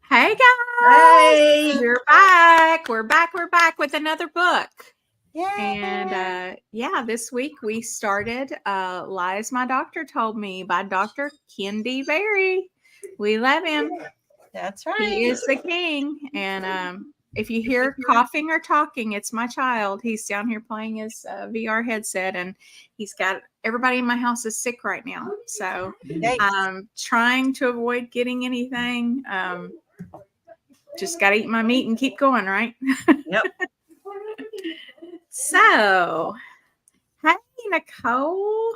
Hey guys, Hey, we're back. We're back with another book. Yay. And this week we started Lies My Doctor Told Me by Dr. Ken D. Berry. We love him. That's right. He is the king. And if you hear coughing or talking, it's my child. He's down here playing his VR headset, and he's got everybody in my house is sick right now. So I'm trying to avoid getting anything. Just got to eat my meat and keep going, right? Yep. So, hey, Nicole.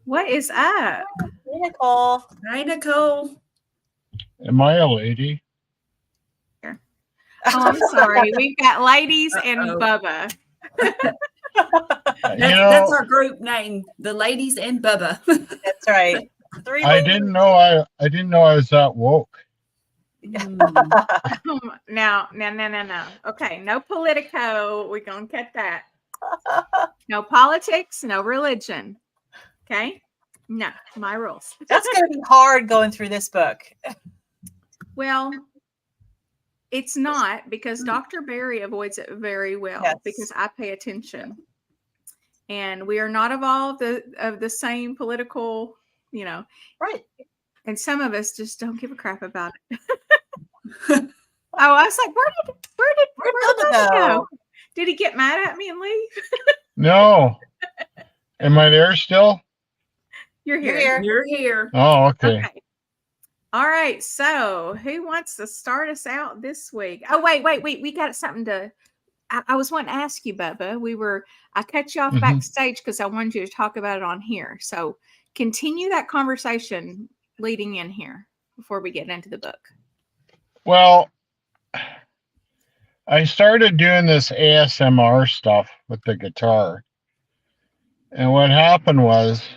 What is up? Hey, Nicole. Hi, Nicole. Am I a lady? Here. Oh, I'm sorry. We've got ladies and Bubba. That's our group name, the Ladies and Bubba. That's right. I didn't know I was that woke. No. Okay, no Politico. We're gonna cut that. No politics, no religion. Okay? No, my rules. That's gonna be hard going through this book. Well, it's not, because Dr. Berry avoids it very well. Yes. Because I pay attention. And we are not of the same political, Right. And some of us just don't give a crap about it. Oh, I was like, where did Bubba go? Did he get mad at me and leave? No. Am I there still? You're here. You're here. Oh, okay. All right. So who wants to start us out this week? Oh, wait. We got something to. I was wanting to ask you, Bubba. I cut you off backstage because I wanted you to talk about it on here. So continue that conversation leading in here before we get into the book. Well, I started doing this ASMR stuff with the guitar. And what happened was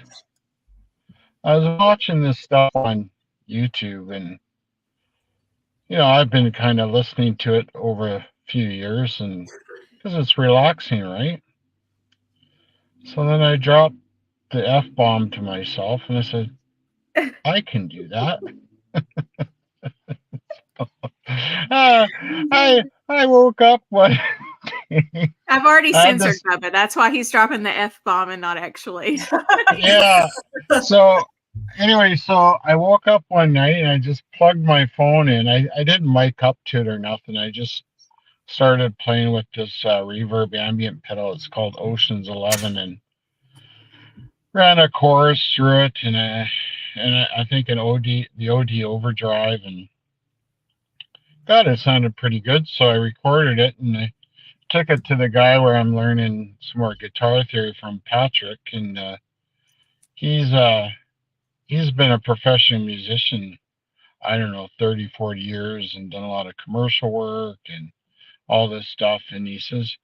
I was watching this stuff on YouTube, and I've been kind of listening to it over a few years, and because it's relaxing, right? So then I dropped the F-bomb to myself, and I said, I can do that. I woke up one. I've already censored Bubba. That's why he's dropping the F-bomb and not actually. Yeah. So anyway, I woke up one night and I just plugged my phone in. I didn't mic up to it or nothing. I just started playing with this reverb ambient pedal. It's called Ocean's 11, and ran a chorus through it, and I think the OD overdrive, and God, it sounded pretty good. So I recorded it and I took it to the guy where I'm learning some more guitar theory from, Patrick, and he's been a professional musician, I don't know, 30, 40 years, and done a lot of commercial work and all this stuff. And he says,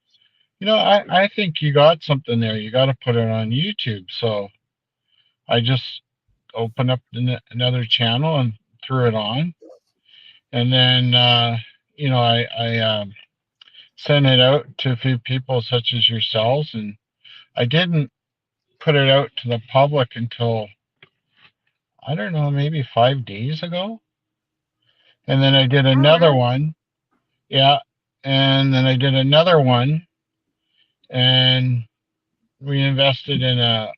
I think you got something there. You got to put it on YouTube. So I just opened up another channel and threw it on. And then, I sent it out to a few people such as yourselves. And I didn't put it out to the public until, I don't know, maybe 5 days ago. And then I did another one. Yeah. And then I did another one, and we invested in a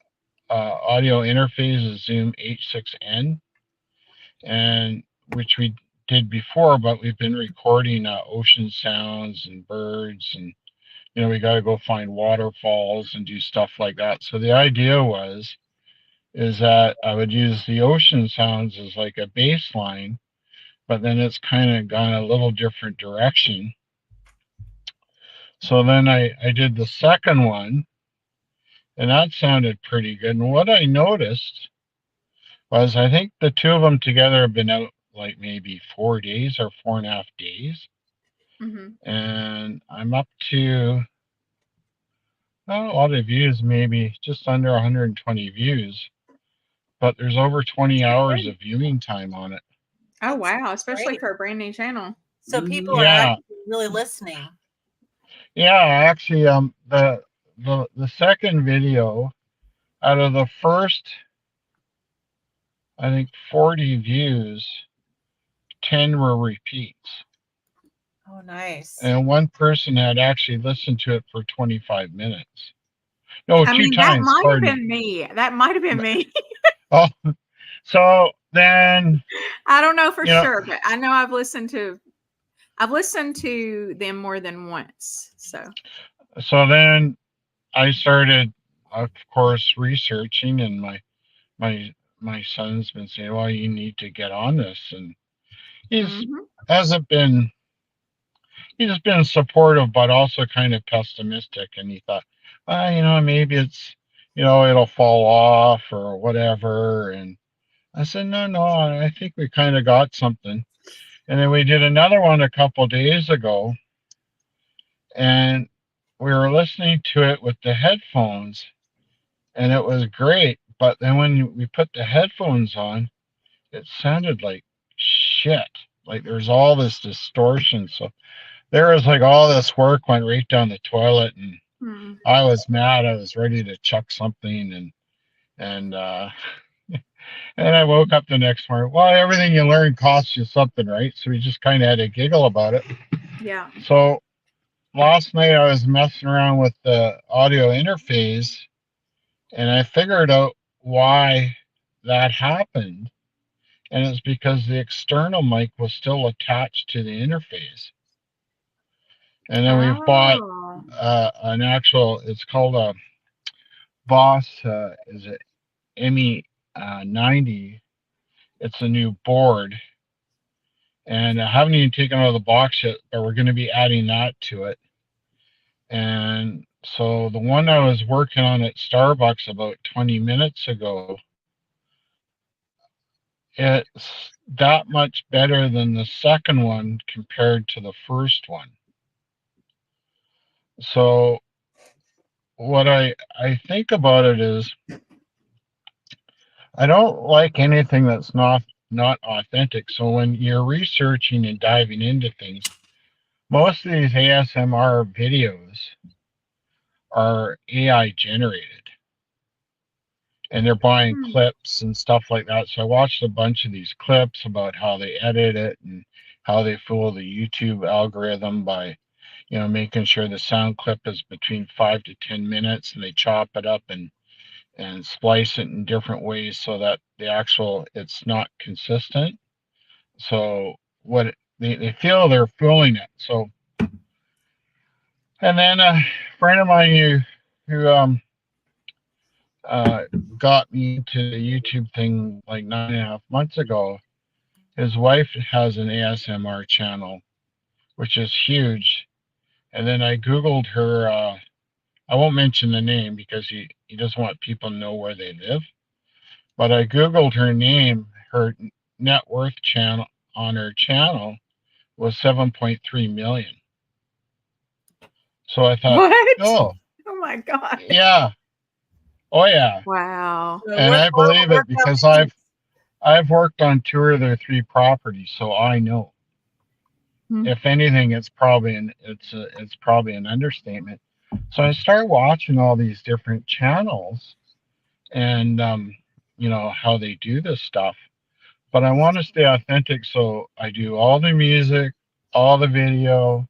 audio interface, a Zoom H6N, and which we did before, but we've been recording ocean sounds and birds, and we got to go find waterfalls and do stuff like that. So the idea is that I would use the ocean sounds as like a bass line, but then it's kind of gone a little different direction. So then I did the second one, and that sounded pretty good. And what I noticed was, I think the two of them together have been out like maybe 4 days or 4.5 days. And I'm up to not a lot of views, maybe just under 120 views, but there's over 20 hours of viewing time on it. Oh, wow. Especially for a brand new channel. So people are actually really listening. Yeah, actually, the second video, out of the first, I think, 40 views, 10 were repeats. Oh, nice. And one person had actually listened to it for 25 minutes. No, I two mean, that times. might have Pardon. been me. That might have been me. Oh, so then, I don't know for you know, sure, but I know I've listened to them more than once. so then I started, of course, researching, and my son's been saying, "Well, you need to get on this," and he's Mhm. hasn't been. He's been supportive, but also kind of pessimistic. And he thought, well, maybe it's, it'll fall off or whatever. And I said, no, I think we kind of got something. And then we did another one a couple days ago, and we were listening to it with the headphones, and it was great. But then when we put the headphones on, it sounded like shit. Like there's all this distortion. So there was like all this work went right down the toilet, and Hmm. I was mad. I was ready to chuck something, and and I woke up the next morning. Well, everything you learn costs you something, right? So we just kind of had to giggle about it. Yeah. So last night I was messing around with the audio interface, and I figured out why that happened, and it's because the external mic was still attached to the interface. And then we've bought Oh. an actual. It's called a Boss. Is it ME 90? It's a new board, and I haven't even taken out of the box yet, but we're going to be adding that to it. And so the one I was working on at Starbucks about 20 minutes ago, it's that much better than the second one compared to the first one. So what I think about it is I don't like anything that's not authentic. So when you're researching and diving into things, most of these ASMR videos are AI generated, and they're buying Hmm. clips and stuff like that. So I watched a bunch of these clips about how they edit it and how they fool the YouTube algorithm by, making sure the sound clip is between 5 to 10 minutes, and they chop it up and splice it in different ways so that it's not consistent. So they feel they're fooling it. So, and then a friend of mine who uh, got me into the YouTube thing like 9.5 months ago. His wife has an ASMR channel, which is huge. And then I Googled her. I won't mention the name because he doesn't want people to know where they live. But I Googled her name. Her net worth channel on her channel was 7.3 million. So I thought, What? oh, Oh my God. yeah. Oh, yeah. Wow. So And I believe it work because out- I've worked on 2 of their 3 properties, so I know. Hmm. If anything, it's probably an understatement. So I started watching all these different channels, and how they do this stuff. But I want to stay authentic, so I do all the music, all the video,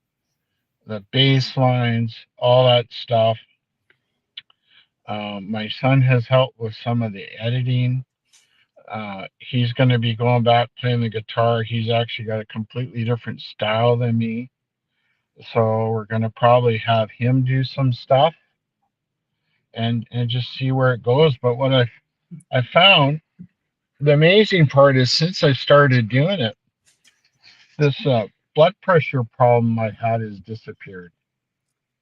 the bass lines, all that stuff. My son has helped with some of the editing. He's going to be going back playing the guitar. He's actually got a completely different style than me. So we're going to probably have him do some stuff and just see where it goes. But what I found, the amazing part is since I started doing it, this blood pressure problem I had has disappeared.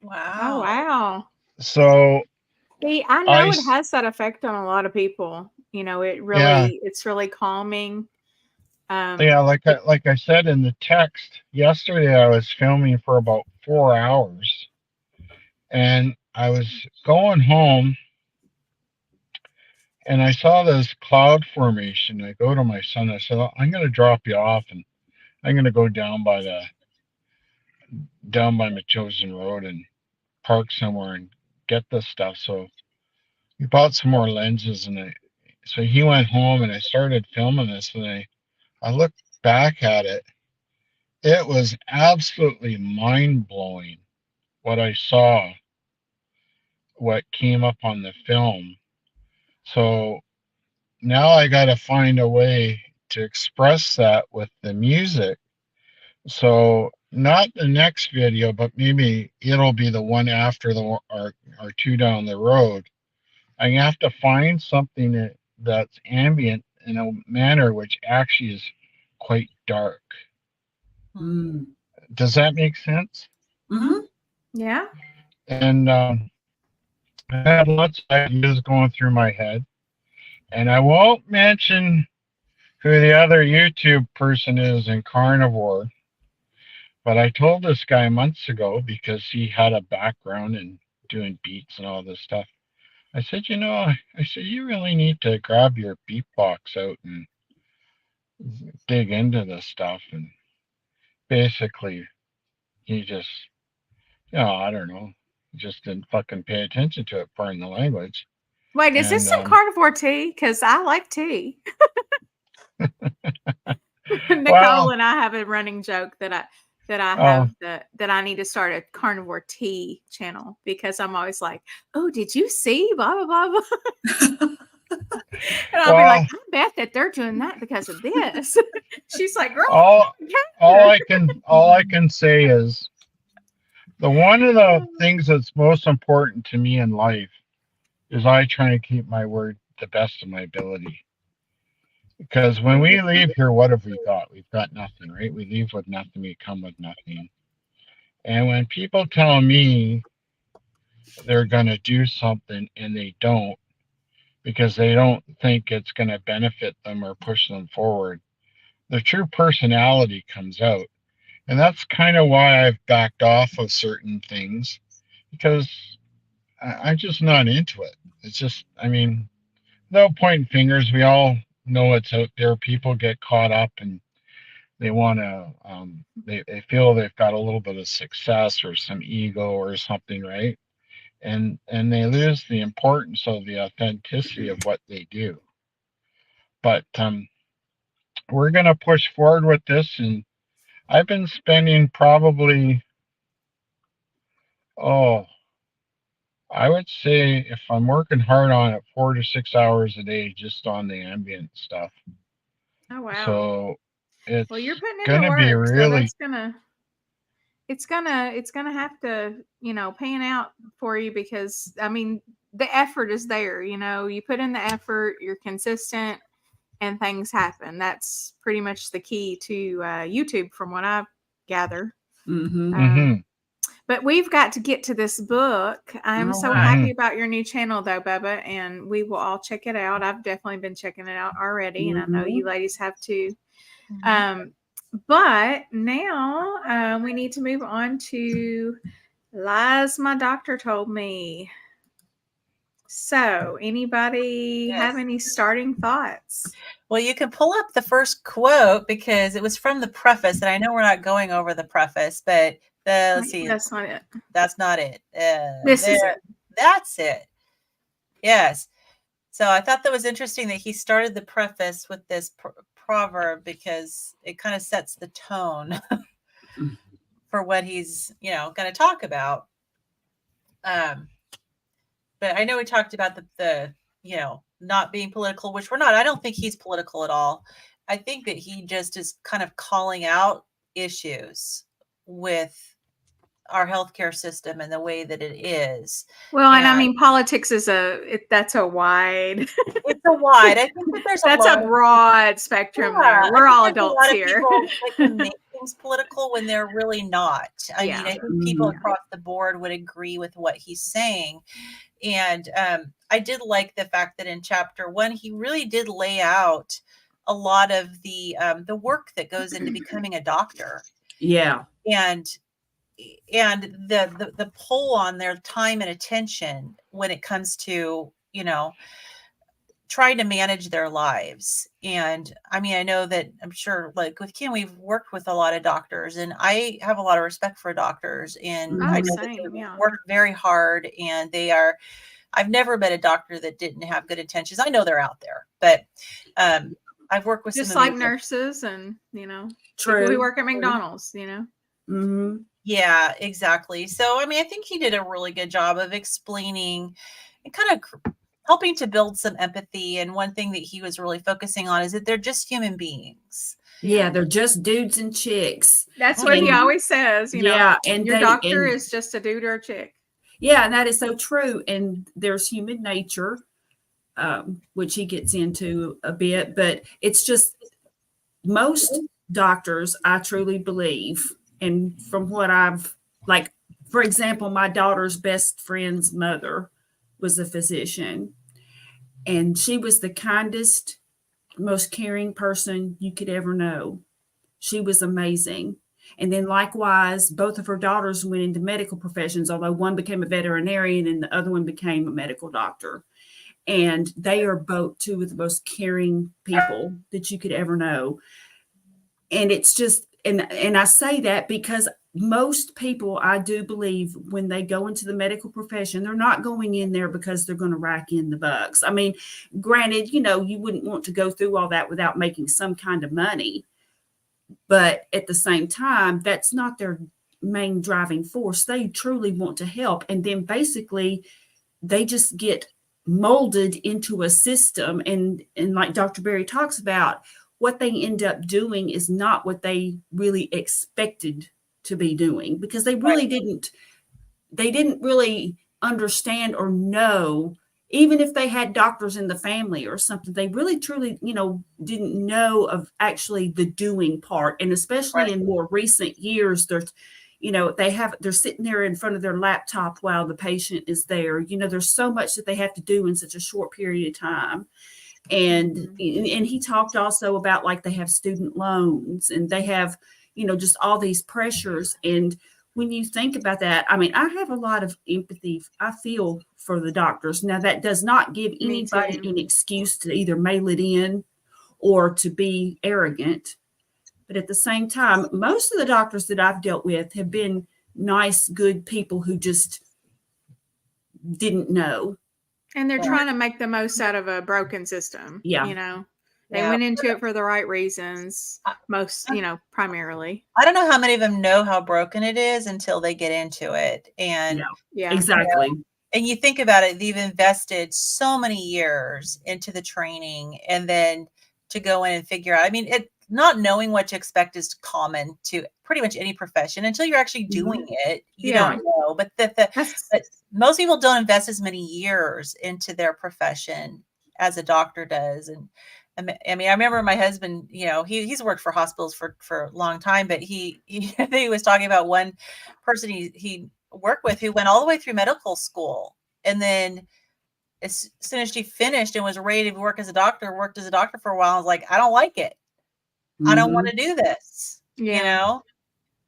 Oh Wow. wow. So See, I know it has that effect on a lot of people. It's really calming. Yeah, like I said in the text yesterday, I was filming for about 4 hours, and I was going home, and I saw this cloud formation. I go to my son. I said, I'm going to drop you off, and I'm going to go down by my chosen road and park somewhere and get this stuff. So he bought some more lenses, and so he went home, and I started filming this, and I looked back at it, it was absolutely mind blowing what I saw, what came up on the film. So now I got to find a way to express that with the music. So not the next video, but maybe it'll be the one after or two down the road. I have to find something that's ambient in a manner which actually is quite dark. Mm. Does that make sense? Mm-hmm. Yeah. And I had lots of ideas going through my head. And I won't mention who the other YouTube person is in Carnivore, but I told this guy months ago because he had a background in doing beats and all this stuff. I said, I said, you really need to grab your beatbox out and dig into this stuff. And basically, he just, I don't know, just didn't fucking pay attention to it, pardon the language. Wait, is this And some carnivore tea? Because I like tea. Nicole well, and I have a running joke that I oh, have that I need to start a carnivore tea channel because I'm always like, oh, did you see blah blah blah blah? And I'll be like, well, I bet that they're doing that because of this. She's like, girl, all I all I can say is the one of the things that's most important to me in life is I try and keep my word the best of my ability. Because when we leave here, what have we got? We've got nothing, right? We leave with nothing, we come with nothing. And when people tell me they're going to do something and they don't, because they don't think it's going to benefit them or push them forward, the true personality comes out. And that's kind of why I've backed off of certain things because I'm just not into it. It's just, I mean, no pointing fingers. We all know it's out there. People get caught up and they want to, they feel they've got a little bit of success or some ego or something, right? And they lose the importance of the authenticity of what they do. But we're going to push forward with this, and I've been spending probably, oh, I would say if I'm working hard on it, 4 to 6 hours a day just on the ambient stuff. Oh wow. So it's Well, you're putting in going the to be work, so really, that's it's gonna have to, pan out for you because I mean the effort is there. You put in the effort, you're consistent, and things happen. That's pretty much the key to YouTube, from what I gather. Mm-hmm. Um, But we've got to get to this book. I'm All so right. happy about your new channel, though, Bubba, and we will all check it out. I've definitely been checking it out already, and I know you ladies have too. But now we need to move on to lies my doctor told me. So, anybody have Yes. any starting thoughts? Well, you can pull up the first quote because it was from the preface, and I know we're not going over the preface, but let's see. That's not it. That's not it. This is it. That's it. Yes. So I thought that was interesting that he started the preface with this proverb because it kind of sets the tone for what he's, going to talk about. But I know we talked about the not being political, which we're not. I don't think he's political at all. I think that he just is kind of calling out issues with our healthcare system and the way that it is. Well, and I mean, politics is that's a wide. It's a wide. I think that there's that's a broad spectrum there. We're all adults here. People make things political when they're really not. I mean, I think people across the board would agree with what he's saying. And I did like the fact that in chapter 1, he really did lay out a lot of the work that goes into becoming a doctor. Yeah. And the pull on their time and attention when it comes to, trying to manage their lives. And I mean, I know that I'm sure like with Kim, we've worked with a lot of doctors and I have a lot of respect for doctors and I know that they work very hard and I've never met a doctor that didn't have good intentions. I know they're out there, but I've worked with Just some like amazing. nurses and, people True. who work at McDonald's, Mm-hmm. Yeah, exactly. So, I mean, I think he did a really good job of explaining and kind of helping to build some empathy. And one thing that he was really focusing on is that they're just human beings. Yeah, they're just dudes and chicks. That's what he And always says, yeah, and your doctor is just a dude or a chick. yeah, and that is so true. And there's human nature, which he gets into a bit, but it's just most doctors, I truly believe, and from what I've like, for example, my daughter's best friend's mother was a physician, and she was the kindest, most caring person you could ever know. She was amazing. And then likewise, both of her daughters went into medical professions, although one became a veterinarian and the other one became a medical doctor. And they are both two of the most caring people that you could ever know. And it's just, and I say that because most people, I do believe, when they go into the medical profession, they're not going in there because they're going to rack in the bucks. I mean, granted, you wouldn't want to go through all that without making some kind of money. But at the same time, that's not their main driving force. They truly want to help. And then basically, they just get molded into a system. And like Dr. Berry talks about, what they end up doing is not what they really expected to be doing, because they really didn't really understand or know. Even if they had doctors in the family or something, they really truly, didn't know of actually the doing part. And especially in more recent years, there's, they're sitting there in front of their laptop while the patient is there. There's so much that they have to do in such a short period of time. And he talked also about, like, they have student loans and they have, just all these pressures. And when you think about that, I mean, I have a lot of empathy. I feel for the doctors. Now, that does not give anybody an excuse to either mail it in or to be arrogant. But at the same time, most of the doctors that I've dealt with have been nice, good people who just didn't know. And they're trying to make the most out of a broken system. Yeah. They went into it for the right reasons, primarily. I don't know how many of them know how broken it is until they get into it. And exactly. And you think about it, they've invested so many years into the training, and then to go in and figure out, I mean, not knowing what to expect is common to pretty much any profession until you're actually doing it. You don't know, but but most people don't invest as many years into their profession as a doctor does. And I mean, I remember my husband, he's worked for hospitals for a long time, but he was talking about one person he worked with who went all the way through medical school, and then as soon as she finished and was ready to work as a doctor, worked as a doctor for a while. I was like, I don't like it. I don't want to do this, and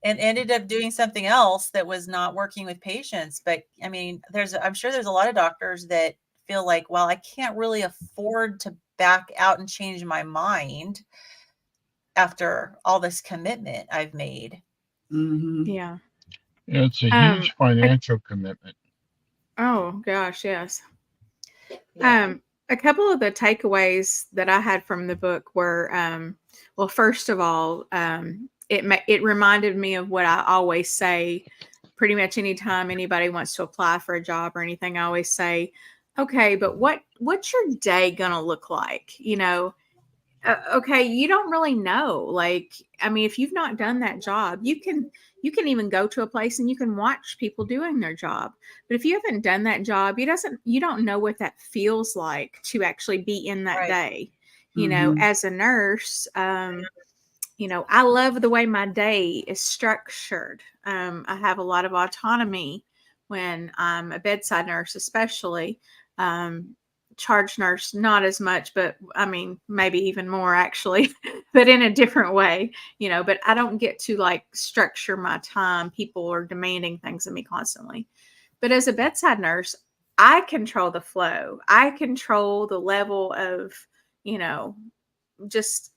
ended up doing something else that was not working with patients. But I mean, I'm sure there's a lot of doctors that feel like, well, I can't really afford to back out and change my mind after all this commitment I've made. Yeah. It's a huge financial commitment. Oh gosh, yes. A couple of the takeaways that I had from the book were, well, first of all, it reminded me of what I always say. Pretty much anytime anybody wants to apply for a job or anything, I always say, okay, but what's your day gonna look like? Okay, you don't really know. Like, I mean, if you've not done that job, you can even go to a place and you can watch people doing their job. But if you haven't done that job, you don't know what that feels like to actually be in that day. As a nurse, I love the way my day is structured. I have a lot of autonomy when I'm a bedside nurse, especially. Charge nurse, not as much, but I mean, maybe even more actually, but in a different way, but I don't get to like structure my time. People are demanding things of me constantly. But as a bedside nurse, I control the flow. I control the level of, just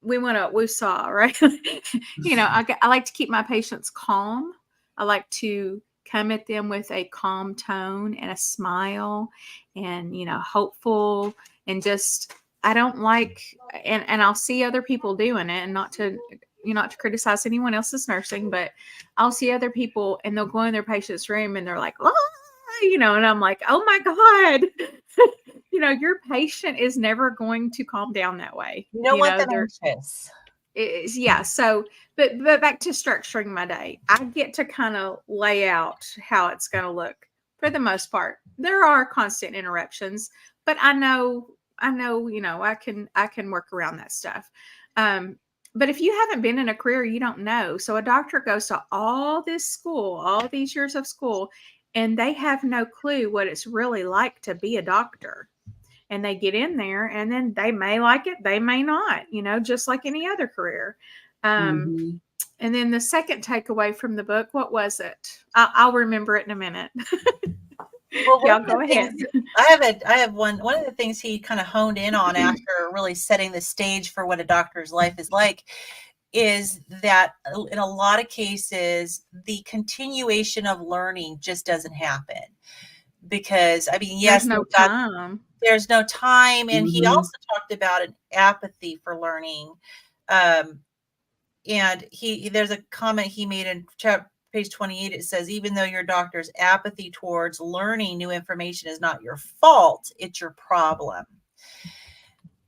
we saw, right? I like to keep my patients calm. I like to come at them with a calm tone and a smile and, hopeful, and just, I don't like, and I'll see other people doing it, and not to criticize anyone else's nursing, but I'll see other people and they'll go in their patient's room and they're like, oh, and I'm like, oh my God, your patient is never going to calm down that way. You don't want them anxious. Yeah. So, but back to structuring my day, I get to kind of lay out how it's going to look for the most part. There are constant interruptions, but I know, I can work around that stuff. But if you haven't been in a career, you don't know. So a doctor goes to all this school, all these years of school, and they have no clue what it's really like to be a doctor. And they get in there and then they may like it, they may not, just like any other career. And then the second takeaway from the book, what was it? I'll remember it in a minute. Well, y'all go ahead. I have one of the things he kind of honed in on after really setting the stage for what a doctor's life is like is that in a lot of cases, the continuation of learning just doesn't happen. Because, I mean, yes, there's no time. And he also talked about an apathy for learning. And there's a comment he made in page 28. It says, even though your doctor's apathy towards learning new information is not your fault, it's your problem.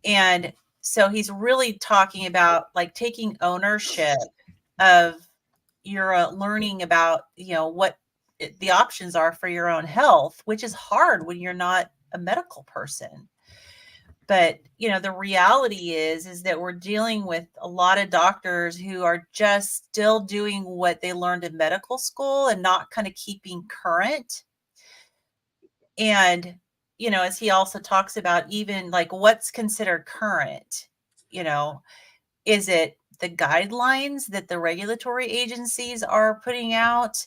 And so he's really talking about like taking ownership of your learning about, what the options are for your own health, which is hard when you're not a medical person. But, the reality is that we're dealing with a lot of doctors who are just still doing what they learned in medical school and not kind of keeping current. And, as he also talks about even like what's considered current, is it the guidelines that the regulatory agencies are putting out?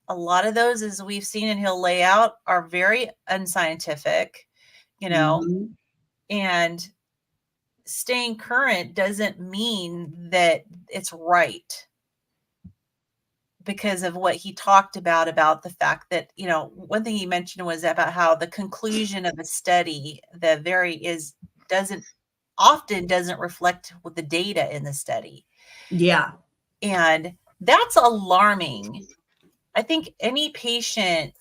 A lot of those, as we've seen and he'll lay out, are very unscientific, and staying current doesn't mean that it's right, because of what he talked about the fact that, one thing he mentioned was about how the conclusion of a study doesn't reflect with the data in the study. Yeah. And that's alarming. I think any patient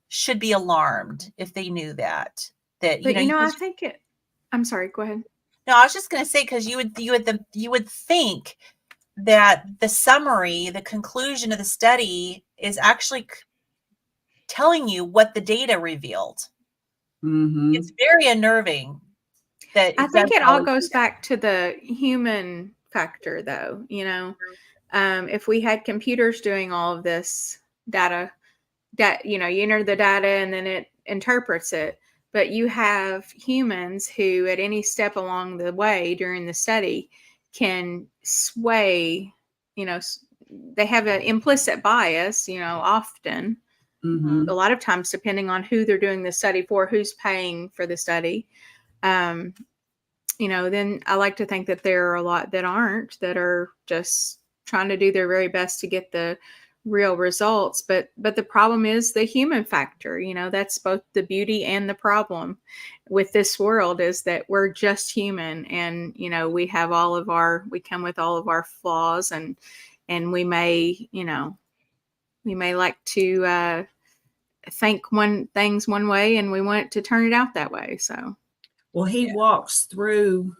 should be alarmed if they knew that. But I think I'm sorry, go ahead. No, I was just going to say, because you would think that the summary, the conclusion of the study is actually telling you what the data revealed. It's very unnerving. I think it all goes back to the human factor, though. If we had computers doing all of this data, you enter the data and then it interprets it. But you have humans who at any step along the way during the study can sway, they have an implicit bias, often, a lot of times, depending on who they're doing the study for, who's paying for the study. Then I like to think that there are a lot that aren't, that are just trying to do their very best to get the real results. But the problem is the human factor. That's both the beauty and the problem with this world, is that we're just human, and we have we come with all of our flaws, and we may like to think things one way, and we want to turn it out that way. So, well, he walks through,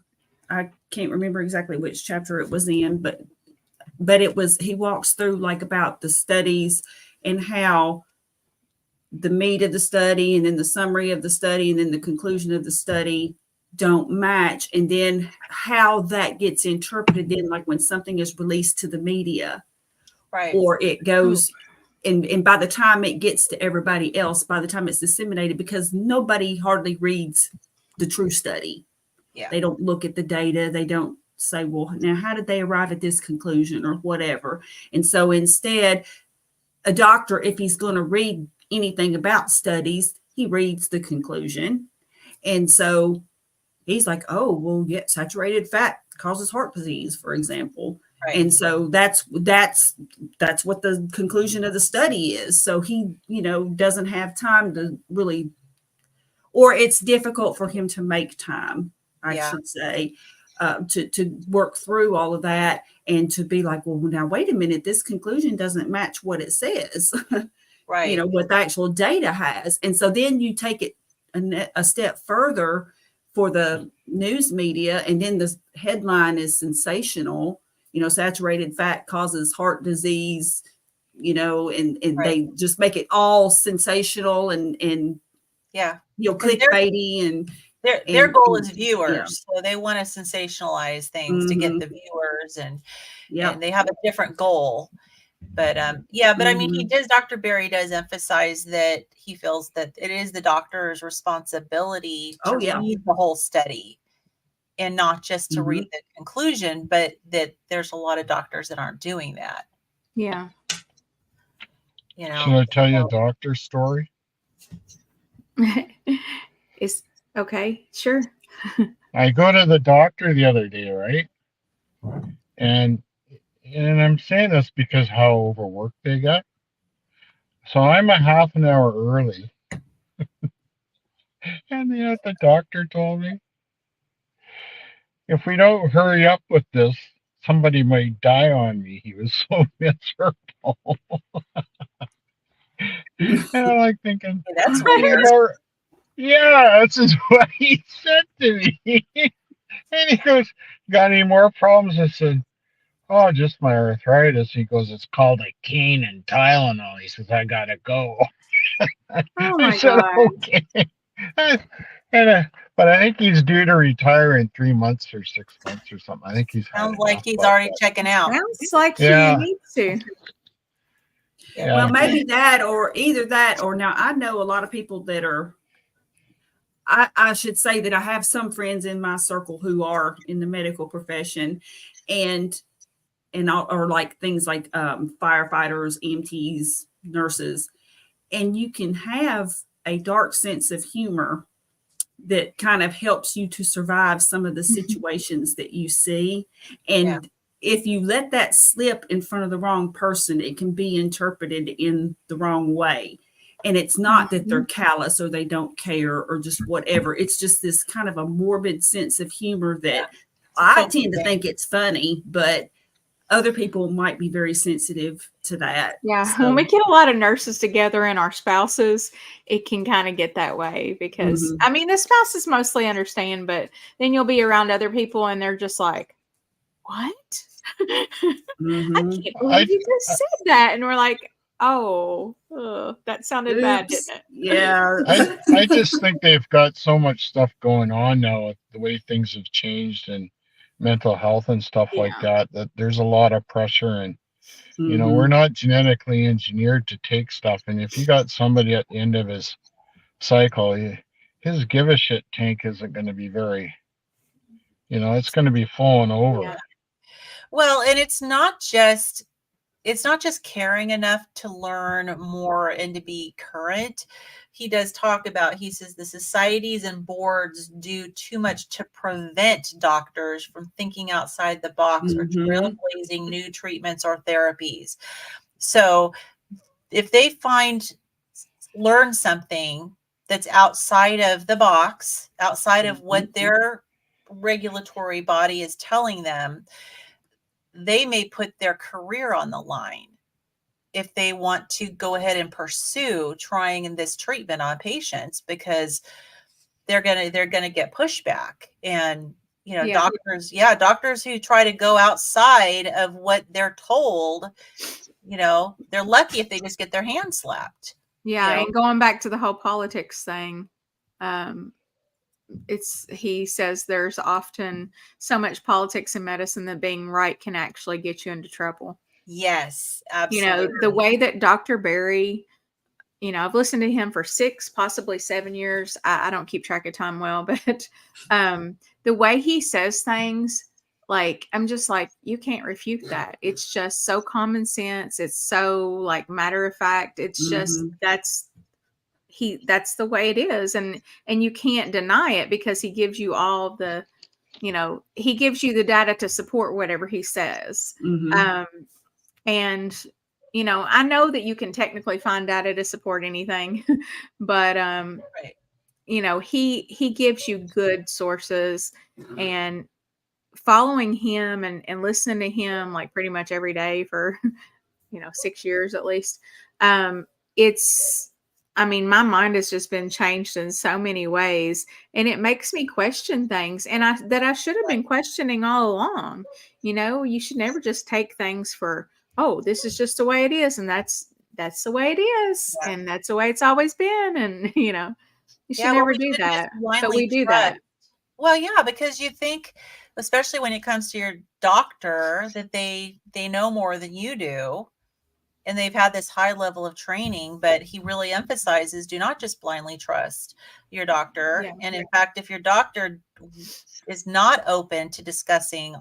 I can't remember exactly which chapter it was in, but he walks through like about the studies and how the meat of the study and then the summary of the study and then the conclusion of the study don't match. And then how that gets interpreted in, like when something is released to the media, right, or it goes, and by the time it gets to everybody else, by the time it's disseminated, because nobody hardly reads the true study. Yeah. They don't look at the data. They don't say, well, now how did they arrive at this conclusion or whatever? And so instead, a doctor, if he's going to read anything about studies, he reads the conclusion. And so he's like, oh, well, yeah, saturated fat causes heart disease, for example. Right. And so that's what the conclusion of the study is. So he, doesn't have time to really, or it's difficult for him to make time I Yeah. should say, to work through all of that and to be like, well, now wait a minute, this conclusion doesn't match what it says, Right. what the actual data has. And so then you take it a step further for the news media, and then the headline is sensational, saturated fat causes heart disease, and Right. they just make it all sensational and Yeah. clickbaity and Their goal is yeah. viewers, so they want to sensationalize things to get the viewers, and they have a different goal. But but I mean, Dr. Berry does emphasize that he feels that it is the doctor's responsibility to read the whole study and not just to read the conclusion, but that there's a lot of doctors that aren't doing that. Yeah. Should I tell you a doctor story? It's okay. Sure. I go to the doctor the other day, right? And I'm saying this because how overworked they got. So I'm a half an hour early. And you know what the doctor told me? If we don't hurry up with this, somebody might die on me. He was so miserable. And I'm like thinking, that's weird. Yeah, that's just what he said to me. And he goes, got any more problems? I said, oh, just my arthritis. He goes, it's called a cane and Tylenol. He says, I gotta go. Oh I my said, God. okay. But I think he's due to retire in 3 months or 6 months or something. I think he's sounds like he's already checking out. Sounds like he needs to. Yeah. Well, maybe that, or either that, or now I know a lot of people that are. I should say that I have some friends in my circle who are in the medical profession, and or like things like firefighters, EMTs, nurses, and you can have a dark sense of humor that kind of helps you to survive some of the situations that you see. And if you let that slip in front of the wrong person, it can be interpreted in the wrong way. And it's not that they're callous or they don't care or just whatever. It's just this kind of a morbid sense of humor that I tend to think it's funny, but other people might be very sensitive to that. Yeah. So, when we get a lot of nurses together and our spouses, it can kind of get that way because, I mean, the spouses mostly understand, but then you'll be around other people and they're just like, what? I can't believe you just said that. And we're like, oh, that sounded bad, didn't it? Yeah. I just think they've got so much stuff going on now with the way things have changed and mental health and stuff like that there's a lot of pressure, and we're not genetically engineered to take stuff. And if you got somebody at the end of his cycle, his give a shit tank isn't going to be very, it's going to be flowing over. Yeah. Well, and it's not just caring enough to learn more and to be current. He does talk about, he says the societies and boards do too much to prevent doctors from thinking outside the box or trailblazing new treatments or therapies. So if they learn something that's outside of the box, outside of what their regulatory body is telling them, they may put their career on the line if they want to go ahead and pursue trying this treatment on patients, because they're gonna get pushback. And doctors who try to go outside of what they're told, they're lucky if they just get their hand slapped. Yeah, and going back to the whole politics thing, he says there's often so much politics in medicine that being right can actually get you into trouble. Yes, absolutely. The way that Dr. Berry, I've listened to him for 6, possibly 7 years. I don't keep track of time well, but the way he says things, like, I'm just like, you can't refute that. It's just so common sense. It's so like matter of fact. It's just, that's the way it is. And you can't deny it because he gives you all the, he gives you the data to support whatever he says. And, I know that you can technically find data to support anything, but, he gives you good sources, and following him and listening to him like pretty much every day for 6 years at least. It's I mean, my mind has just been changed in so many ways, and it makes me question things and I should have been questioning all along. You should never just take things for, oh, this is just the way it is, and that's the way it is, Yeah. and that's the way it's always been, and you should Yeah, well, never we do shouldn't just that. But blindly we do trust. that. Well, yeah, because you think, especially when it comes to your doctor, that they know more than you do, and they've had this high level of training, but he really emphasizes, do not just blindly trust your doctor. Yeah. And in fact, if your doctor is not open to discussing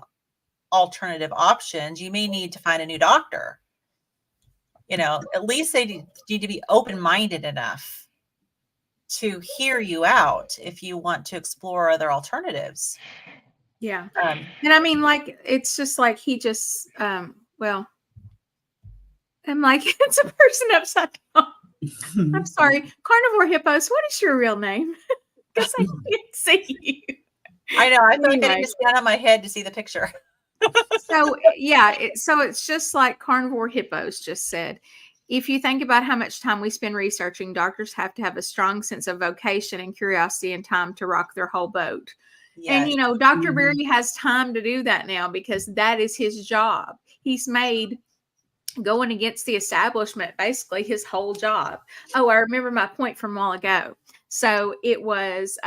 alternative options, you may need to find a new doctor. At least they need to be open-minded enough to hear you out if you want to explore other alternatives. Yeah. And I mean, like, it's just like he just, well, I'm like, it's a person upside down. I'm sorry. Carnivore hippos, what is your real name? Because I can't see you. I know. I feel like I Anyway. need to stand on my head to see the picture. So, yeah. So it's just like Carnivore Hippos just said. If you think about how much time we spend researching, doctors have to have a strong sense of vocation and curiosity and time to rock their whole boat. Yes. And, Dr. Berry has time to do that now because that is his job. He's made going against the establishment basically his whole job. Oh, I remember my point from a while ago. So it was,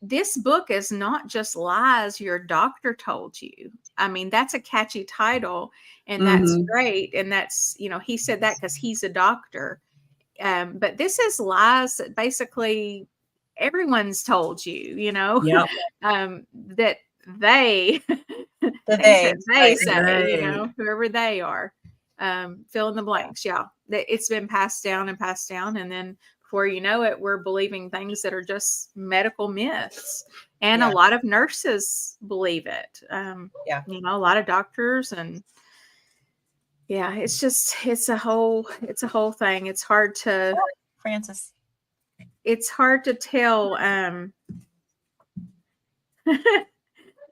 this book is not just lies your doctor told you. I mean, that's a catchy title, and that's great. And that's, he said that because he's a doctor. But this is lies that basically everyone's told you, Yep. that they, They say, whoever they are, fill in the blanks. Yeah. It's been passed down. And then before you know it, we're believing things that are just medical myths. And a lot of nurses believe it. A lot of doctors, and it's a whole thing. It's hard to Francis. It's hard to tell.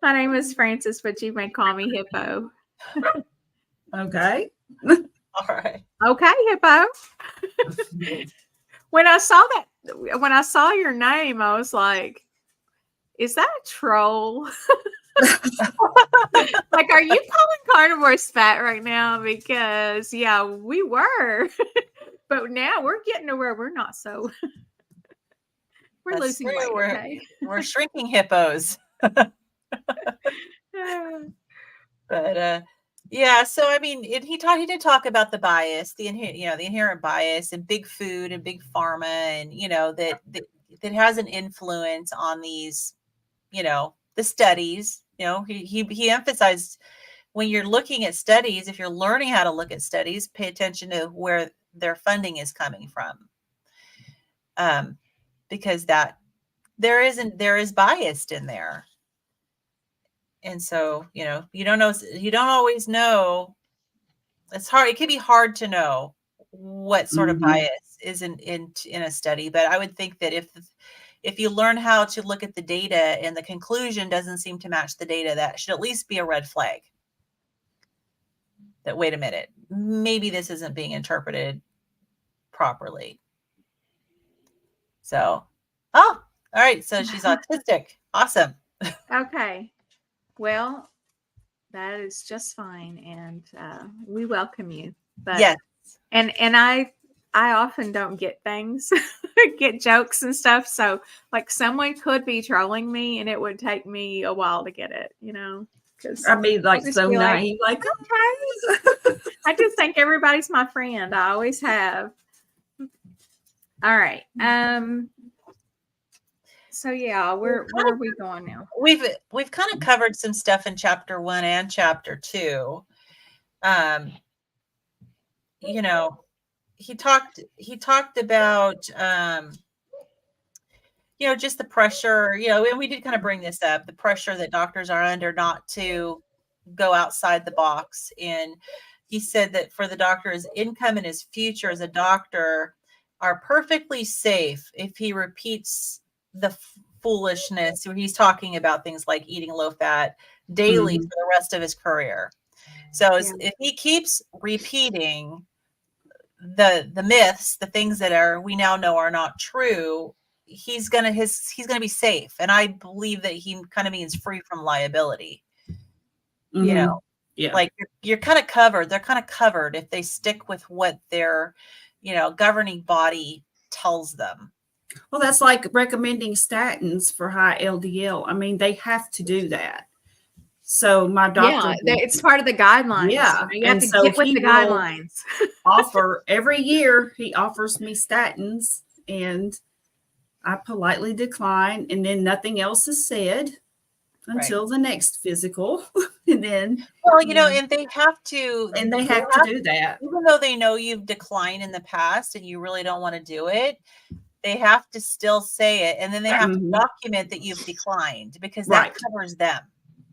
My name is Francis, but you may call me Hippo. Okay. All right. Okay, Hippo. When I saw your name, I was like, is that a troll? Like, are you calling carnivores fat right now? Because yeah, we were. But now we're getting to where we're not so. We're That's losing true. weight. Okay? We're shrinking hippos. But yeah, so I mean, he did talk about the bias, the inherent bias in big food and big pharma, and that has an influence on these, the studies. He emphasized, when you're looking at studies, if you're learning how to look at studies, pay attention to where their funding is coming from, because there is bias in there. And so, you don't always know. It's hard. It can be hard to know what sort of bias is in a study. But I would think that if you learn how to look at the data and the conclusion doesn't seem to match the data, that should at least be a red flag. That, wait a minute, maybe this isn't being interpreted properly. So, all right. So she's autistic. Awesome. Okay. Well, that is just fine, and we welcome you. But Yes. And I often don't get things, get jokes and stuff. So like someone could be trolling me, and it would take me a while to get it, Because I mean, like, so naive, like, okay. I just think everybody's my friend. I always have. All right. So yeah, where are we going now? We've kind of covered some stuff in chapter 1 and chapter 2. He talked about just the pressure, and we did kind of bring this up, the pressure that doctors are under not to go outside the box. And he said that for the doctor, his income and his future as a doctor are perfectly safe if he repeats the foolishness where he's talking about things like eating low fat daily for the rest of his career. So if he keeps repeating the myths, the things that we now know are not true, he's gonna be safe. And I believe that he kind of means free from liability. You know, like you're kind of covered. They're kind of covered if they stick with what their, governing body tells them. Well, that's like recommending statins for high LDL. I mean, they have to do that. So my doctor, it's part of the guidelines. Yeah, you have to get with the guidelines. Offer every year. He offers me statins, and I politely decline, and then nothing else is said until the next physical, and then and they have to, do that, even though they know you've declined in the past and you really don't want to do it. They have to still say it, and then they have to document that you've declined, because that covers them.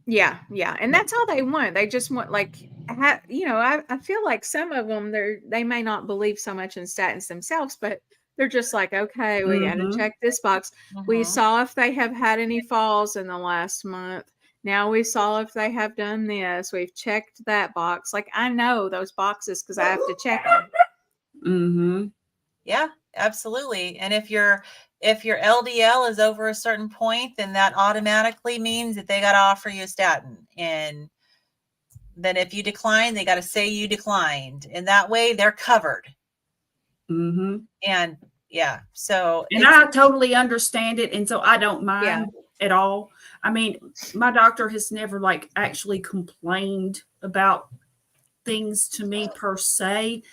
Yeah. And that's all they want. They just want, I feel like some of them, they may not believe so much in statins themselves, but they're just like, okay, we got to check this box. We saw if they have had any falls in the last month. Now we saw if they have done this. We've checked that box. Like, I know those boxes because I have to check them. Yeah, absolutely. And if your LDL is over a certain point, then that automatically means that they got to offer you a statin. And then if you decline, they got to say you declined. And that way they're covered. And so. And I totally understand it. And so I don't mind at all. I mean, my doctor has never actually complained about things to me per se.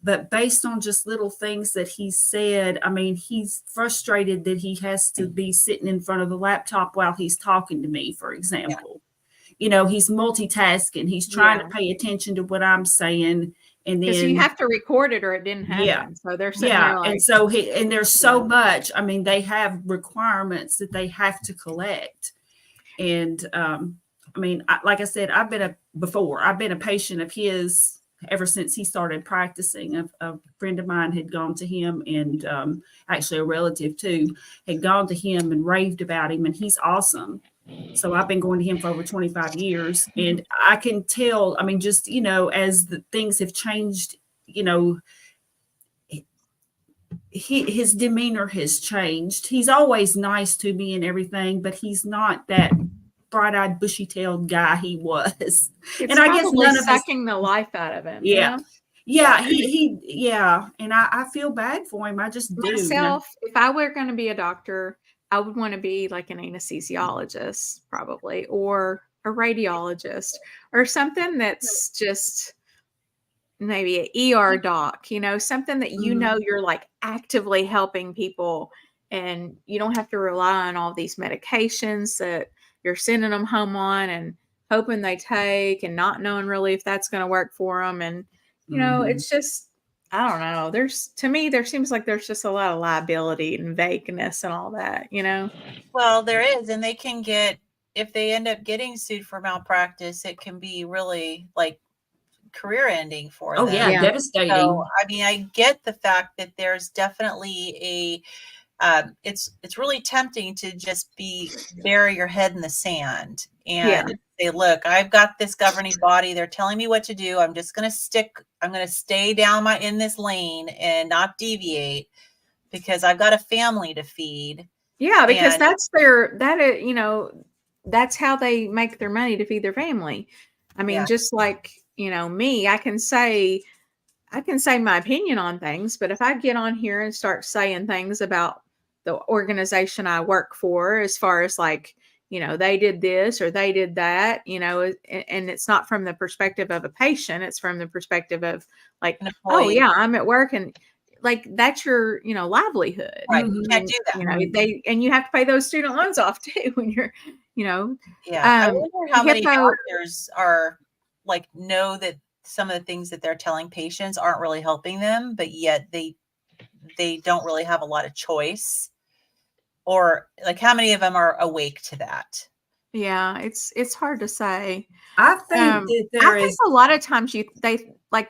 But based on just little things that he said, I mean, he's frustrated that he has to be sitting in front of the laptop while he's talking to me, for example. He's multitasking. He's trying to pay attention to what I'm saying. And then you have to record it or it didn't happen. So they're sitting there and so there's so much. I mean, they have requirements that they have to collect. And I mean, like I said, I've been a patient of his ever since he started practicing. A friend of mine had gone to him, and actually a relative too had gone to him and raved about him, and he's awesome. So I've been going to him for over 25 years, and I can tell, I mean, just, as the things have changed, his demeanor has changed. He's always nice to me and everything, but he's not that bright-eyed, bushy-tailed guy he was. It's and I guess none of sucking the life out of him. And I feel bad for him. I just do. Myself, if I were going to be a doctor, I would want to be like an anesthesiologist, probably, or a radiologist, or something that's just maybe an ER doc, something that you're actively helping people, and you don't have to rely on all these medications that you're sending them home on and hoping they take, and not knowing really if that's going to work for them. And, it's just, I don't know. To me, there seems like there's just a lot of liability and vagueness and all that, Well, there is. And they can if they end up getting sued for malpractice, it can be really career ending for them. Oh yeah, devastating. So, I mean, I get the fact that there's definitely it's really tempting to just bury your head in the sand and say, look, I've got this governing body. They're telling me what to do. I'm just going to stay down in this lane and not deviate, because I've got a family to feed. Yeah, because that's how they make their money, to feed their family. I mean, just like, me, I can say my opinion on things, but if I get on here and start saying things about the organization I work for, as far as they did this or they did that, and it's not from the perspective of a patient, it's from the perspective of oh yeah, I'm at work, and that's your, livelihood. Right. You can't do that. And you have to pay those student loans off too when you're, I wonder how many doctors are know that some of the things that they're telling patients aren't really helping them, but yet they don't really have a lot of choice. Or how many of them are awake to that? Yeah, it's hard to say. I think that there I think is, a lot of times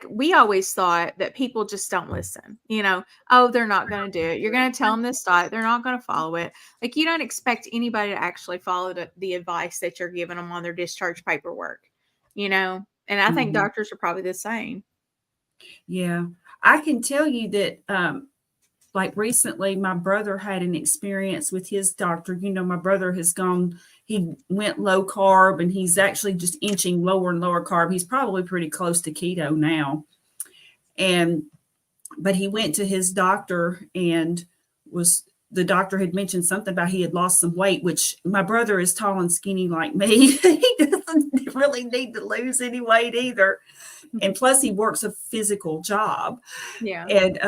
we always thought that people just don't listen. Oh, they're not going to do it. You're going to tell them this diet, they're not going to follow it. Like, you don't expect anybody to actually follow the advice that you're giving them on their discharge paperwork. And I think Mhm. doctors are probably the same. Yeah, I can tell you that, like recently, my brother had an experience with his doctor. My brother he went low carb, and he's actually just inching lower and lower carb. He's probably pretty close to keto now. But he went to his doctor, and the doctor had mentioned something about he had lost some weight, which my brother is tall and skinny like me. He doesn't really need to lose any weight either. And plus he works a physical job. Yeah. And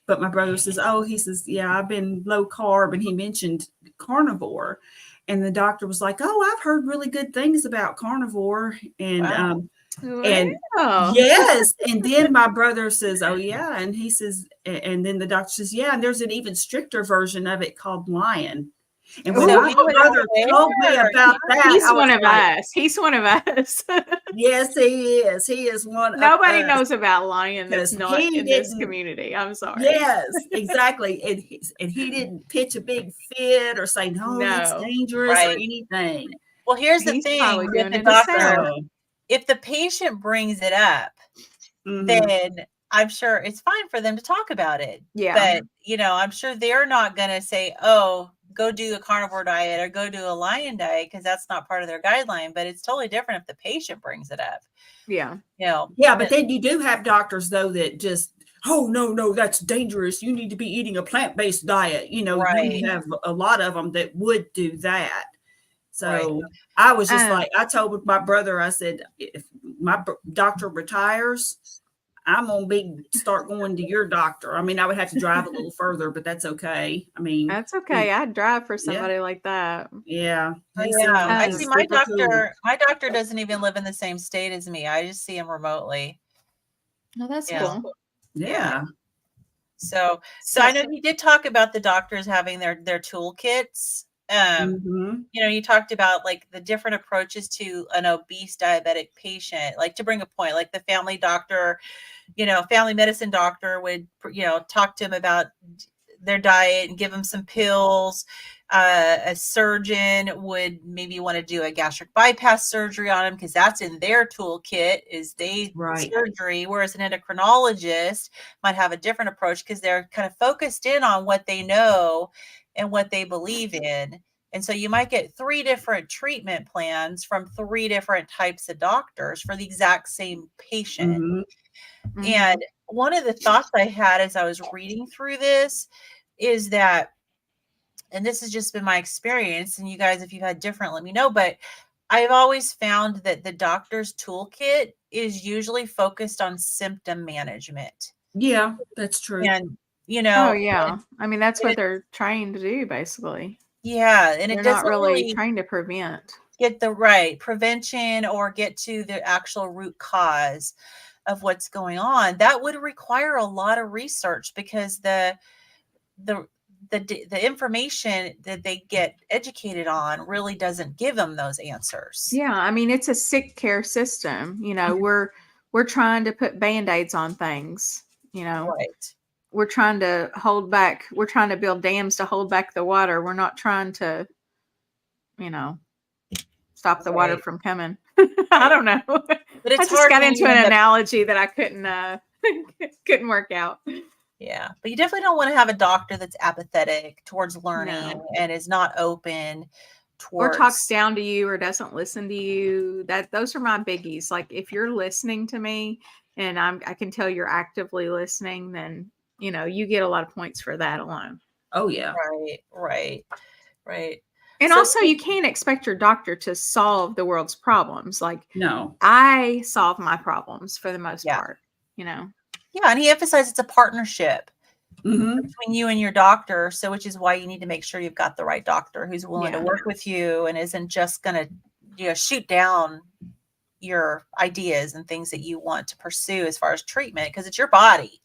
but my brother says, he says, yeah, I've been low carb. And he mentioned carnivore. And the doctor was like, I've heard really good things about carnivore. And, Wow. and yes. And then my brother says, oh yeah. And he says, and then the doctor says, yeah, and there's an even stricter version of it called lion. And when So my he was brother told me aware. about that, He's I was one of like, us. He's one of us. yes, he is. He is one Nobody of us. knows about Lion that's Because not he in this didn't- community. I'm sorry. Yes, exactly. And he didn't pitch a big fit or say, no, that's No. dangerous or Right. anything. Well, here's the He's thing probably with doing the it himself. doctor. If the patient brings it up, Mhm. then I'm sure it's fine for them to talk about it. Yeah. But, I'm sure they're not going to say, oh, go do a carnivore diet or go do a lion diet, because that's not part of their guideline. But it's totally different if the patient brings it up. Yeah. Yeah, but then you do have doctors, though, that just, oh, no, that's dangerous. You need to be eating a plant-based diet. Right. You have a lot of them that would do that. So Right. I was just like, I told my brother, I said, if my doctor retires, I'm going to start going to your doctor. I mean, I would have to drive a little further, but that's okay. I mean, That's okay. I'd drive for somebody like that. yeah. I see my doctor. My doctor doesn't even live in the same state as me. I just see him remotely. No, that's cool. Yeah. So I know he did talk about the doctors having their toolkits. You talked about like the different approaches to an obese diabetic patient, like to bring a point, like the family doctor, family medicine doctor would, talk to him about their diet and give them some pills. A surgeon would maybe want to do a gastric bypass surgery on him because that's in their toolkit surgery. Whereas an endocrinologist might have a different approach because they're kind of focused in on what they know and what they believe in. And so you might get 3 different treatment plans from 3 different types of doctors for the exact same patient. Mm-hmm. And one of the thoughts I had as I was reading through this is that, and this has just been my experience, and you guys, if you've had different, let me know, but I've always found that the doctor's toolkit is usually focused on symptom management. Yeah, that's true. And, oh yeah. I mean, that's what they're trying to do basically. Yeah. And they're it doesn't not really trying to prevent. Get the right prevention or get to the actual root cause of what's going on. That would require a lot of research because the information that they get educated on really doesn't give them those answers. Yeah, I mean, it's a sick care system. We're trying to put band-aids on things. Right. We're trying to hold back. We're trying to build dams to hold back the water. We're not trying to, stop the water from coming. I don't know. But it's I just hard got when into you an end up- analogy that I couldn't work out. Yeah, but you definitely don't want to have a doctor that's apathetic towards learning and is not open towards, or talks down to you or doesn't listen to you. Those are my biggies. Like if you're listening to me and I can tell you're actively listening, then you get a lot of points for that alone. Oh yeah. Right. And also you can't expect your doctor to solve the world's problems. Like no, I solve my problems for the most part, Yeah, and he emphasized it's a partnership between you and your doctor. So, which is why you need to make sure you've got the right doctor who's willing to work with you and isn't just going to, shoot down your ideas and things that you want to pursue as far as treatment, because it's your body.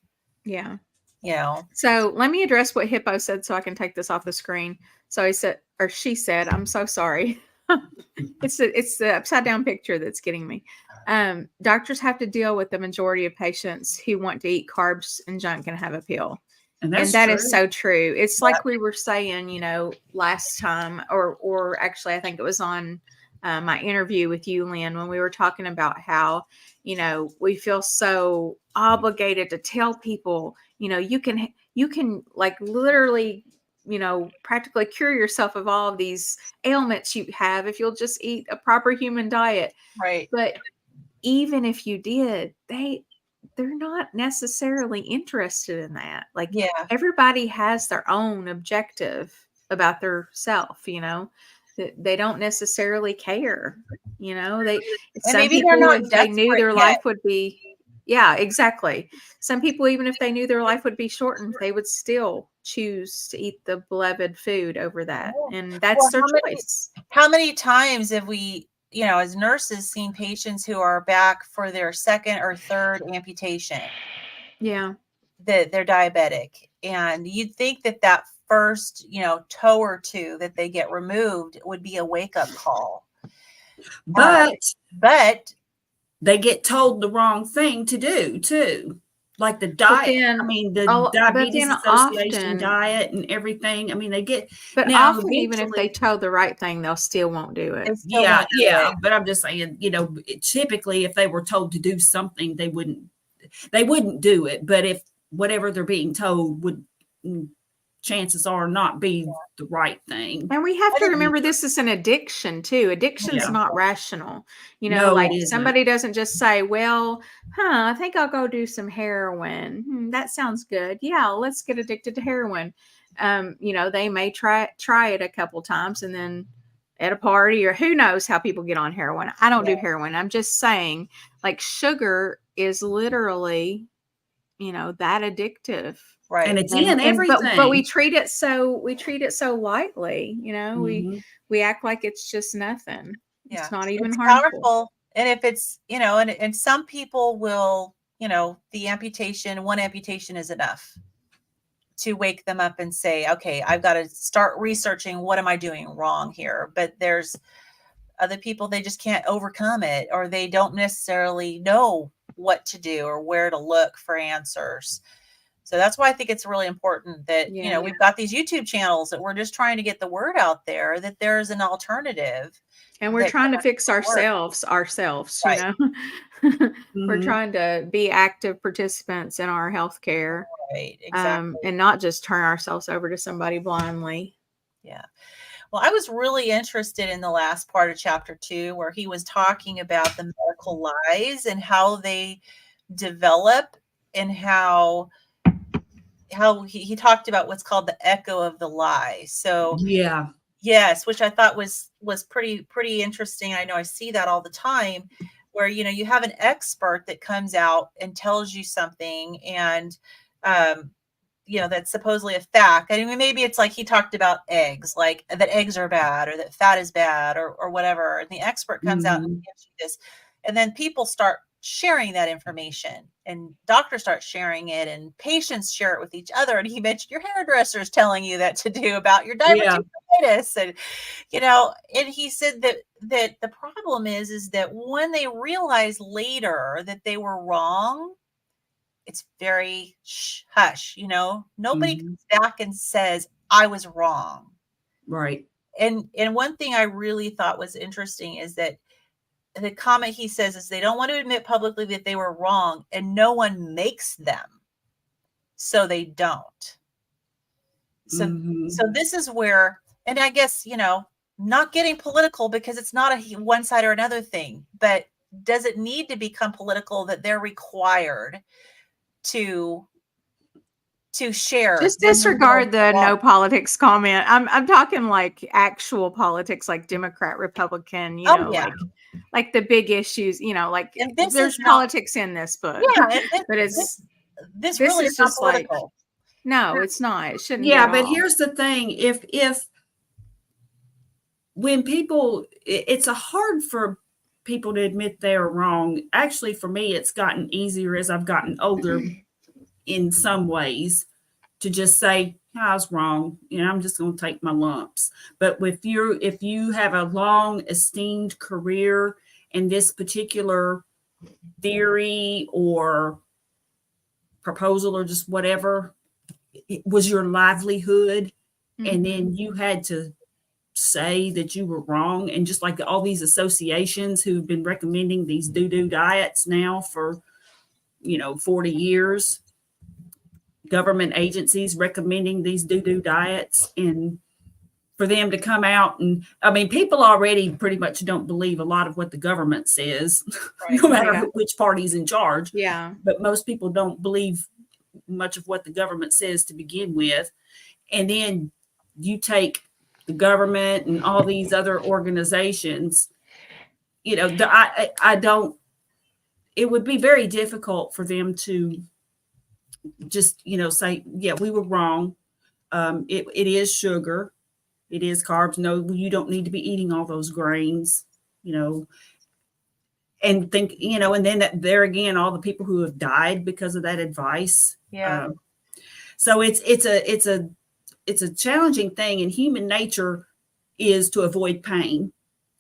Yeah. you know. So let me address what Hippo said so I can take this off the screen. So he said, or she said, I'm so sorry. It's the upside down picture that's getting me. Doctors have to deal with the majority of patients who want to eat carbs and junk and have a pill. And And that's that true. is so true. It's like we were saying, last time, or actually, I think it was on my interview with you, Lynn, when we were talking about how, we feel so obligated to tell people, you can like literally, practically cure yourself of all of these ailments you have if you'll just eat a proper human diet. Right. But even if you did, they're not necessarily interested in that. Like, Yeah. everybody has their own objective about their self, they don't necessarily care, And some maybe they're people, not if they knew desperate their yet. life would be, yeah, exactly. Some people, even if they knew their life would be shortened, they would still choose to eat the beloved food over that. And that's their choice. How many times have we, as nurses, seen patients who are back for their second or third amputation? Yeah. That they're diabetic, and you'd think that first, toe or two that they get removed would be a wake-up call. But they get told the wrong thing to do too. Like the diet, the Diabetes Association diet and everything. they get. But now, often, even if they told the right thing, they'll still won't do it. Yeah. But I'm just saying, typically, if they were told to do something, they wouldn't do it. But if whatever they're being told would, chances are, not be the right thing. And we have to remember this is an addiction too. Addiction's not rational. No, like somebody doesn't just say, well, I think I'll go do some heroin. That sounds good. Yeah, let's get addicted to heroin. They may try it a couple times and then at a party, or who knows how people get on heroin. I don't do heroin. I'm just saying, like, sugar is literally, that addictive. Right. And it's in everything. But we treat it so lightly, we act like it's just nothing. Yeah. It's not even it's harmful. Powerful. And if it's, and some people will, one amputation is enough to wake them up and say, okay, I've got to start researching, what am I doing wrong here? But there's other people, they just can't overcome it, or they don't necessarily know what to do or where to look for answers. So that's why I think it's really important that, we've got these YouTube channels that we're just trying to get the word out there that there's an alternative. And we're trying to fix ourselves, right. We're trying to be active participants in our healthcare. Right, exactly. And not just turn ourselves over to somebody blindly. Yeah. Well, I was really interested in the last part of chapter 2, where he was talking about the medical lies and how they develop, and how he talked about what's called the echo of the lie. So yes, which I thought was pretty interesting. I know I see that all the time, where you have an expert that comes out and tells you something, and that's supposedly a fact. I mean, maybe it's like he talked about eggs, like that eggs are bad, or that fat is bad, or whatever. And the expert comes out and gives you this, and then people start sharing that information, and doctors start sharing it, and patients share it with each other. And he mentioned your hairdresser is telling you that to do about your diverticulitis, and and he said that the problem is that when they realize later that they were wrong, it's very hush. Nobody comes back and says, I was wrong. Right. And one thing I really thought was interesting is that the comment he says is they don't want to admit publicly that they were wrong, and no one makes them, so they don't. So this is where, and I guess, not getting political, because it's not a one side or another thing, but does it need to become political that they're required to share? Just disregard the no politics comment. I'm talking like actual politics, like Democrat, Republican, like the big issues, like there's politics in this book. Yeah, but this really is just political. Like, no, it's not. It shouldn't. Yeah, but here's the thing: if when people, it's hard for people to admit they're wrong. Actually, for me, it's gotten easier as I've gotten older in some ways. to just say, I was wrong, I'm just going to take my lumps. But if you have a long esteemed career in this particular theory or proposal or just whatever, it was your livelihood, and then you had to say that you were wrong. And just like all these associations who've been recommending these doo-doo diets now for 40 years, government agencies recommending these doo-doo diets, and for them to come out and, people already pretty much don't believe a lot of what the government says, right. No matter which party's in charge. Yeah. But most people don't believe much of what the government says to begin with. And then you take the government and all these other organizations, I don't, it would be very difficult for them to just, say, yeah, we were wrong. It is sugar. It is carbs. No, you don't need to be eating all those grains, and think, and then there again, all the people who have died because of that advice. Yeah. So it's a challenging thing, and human nature is to avoid pain.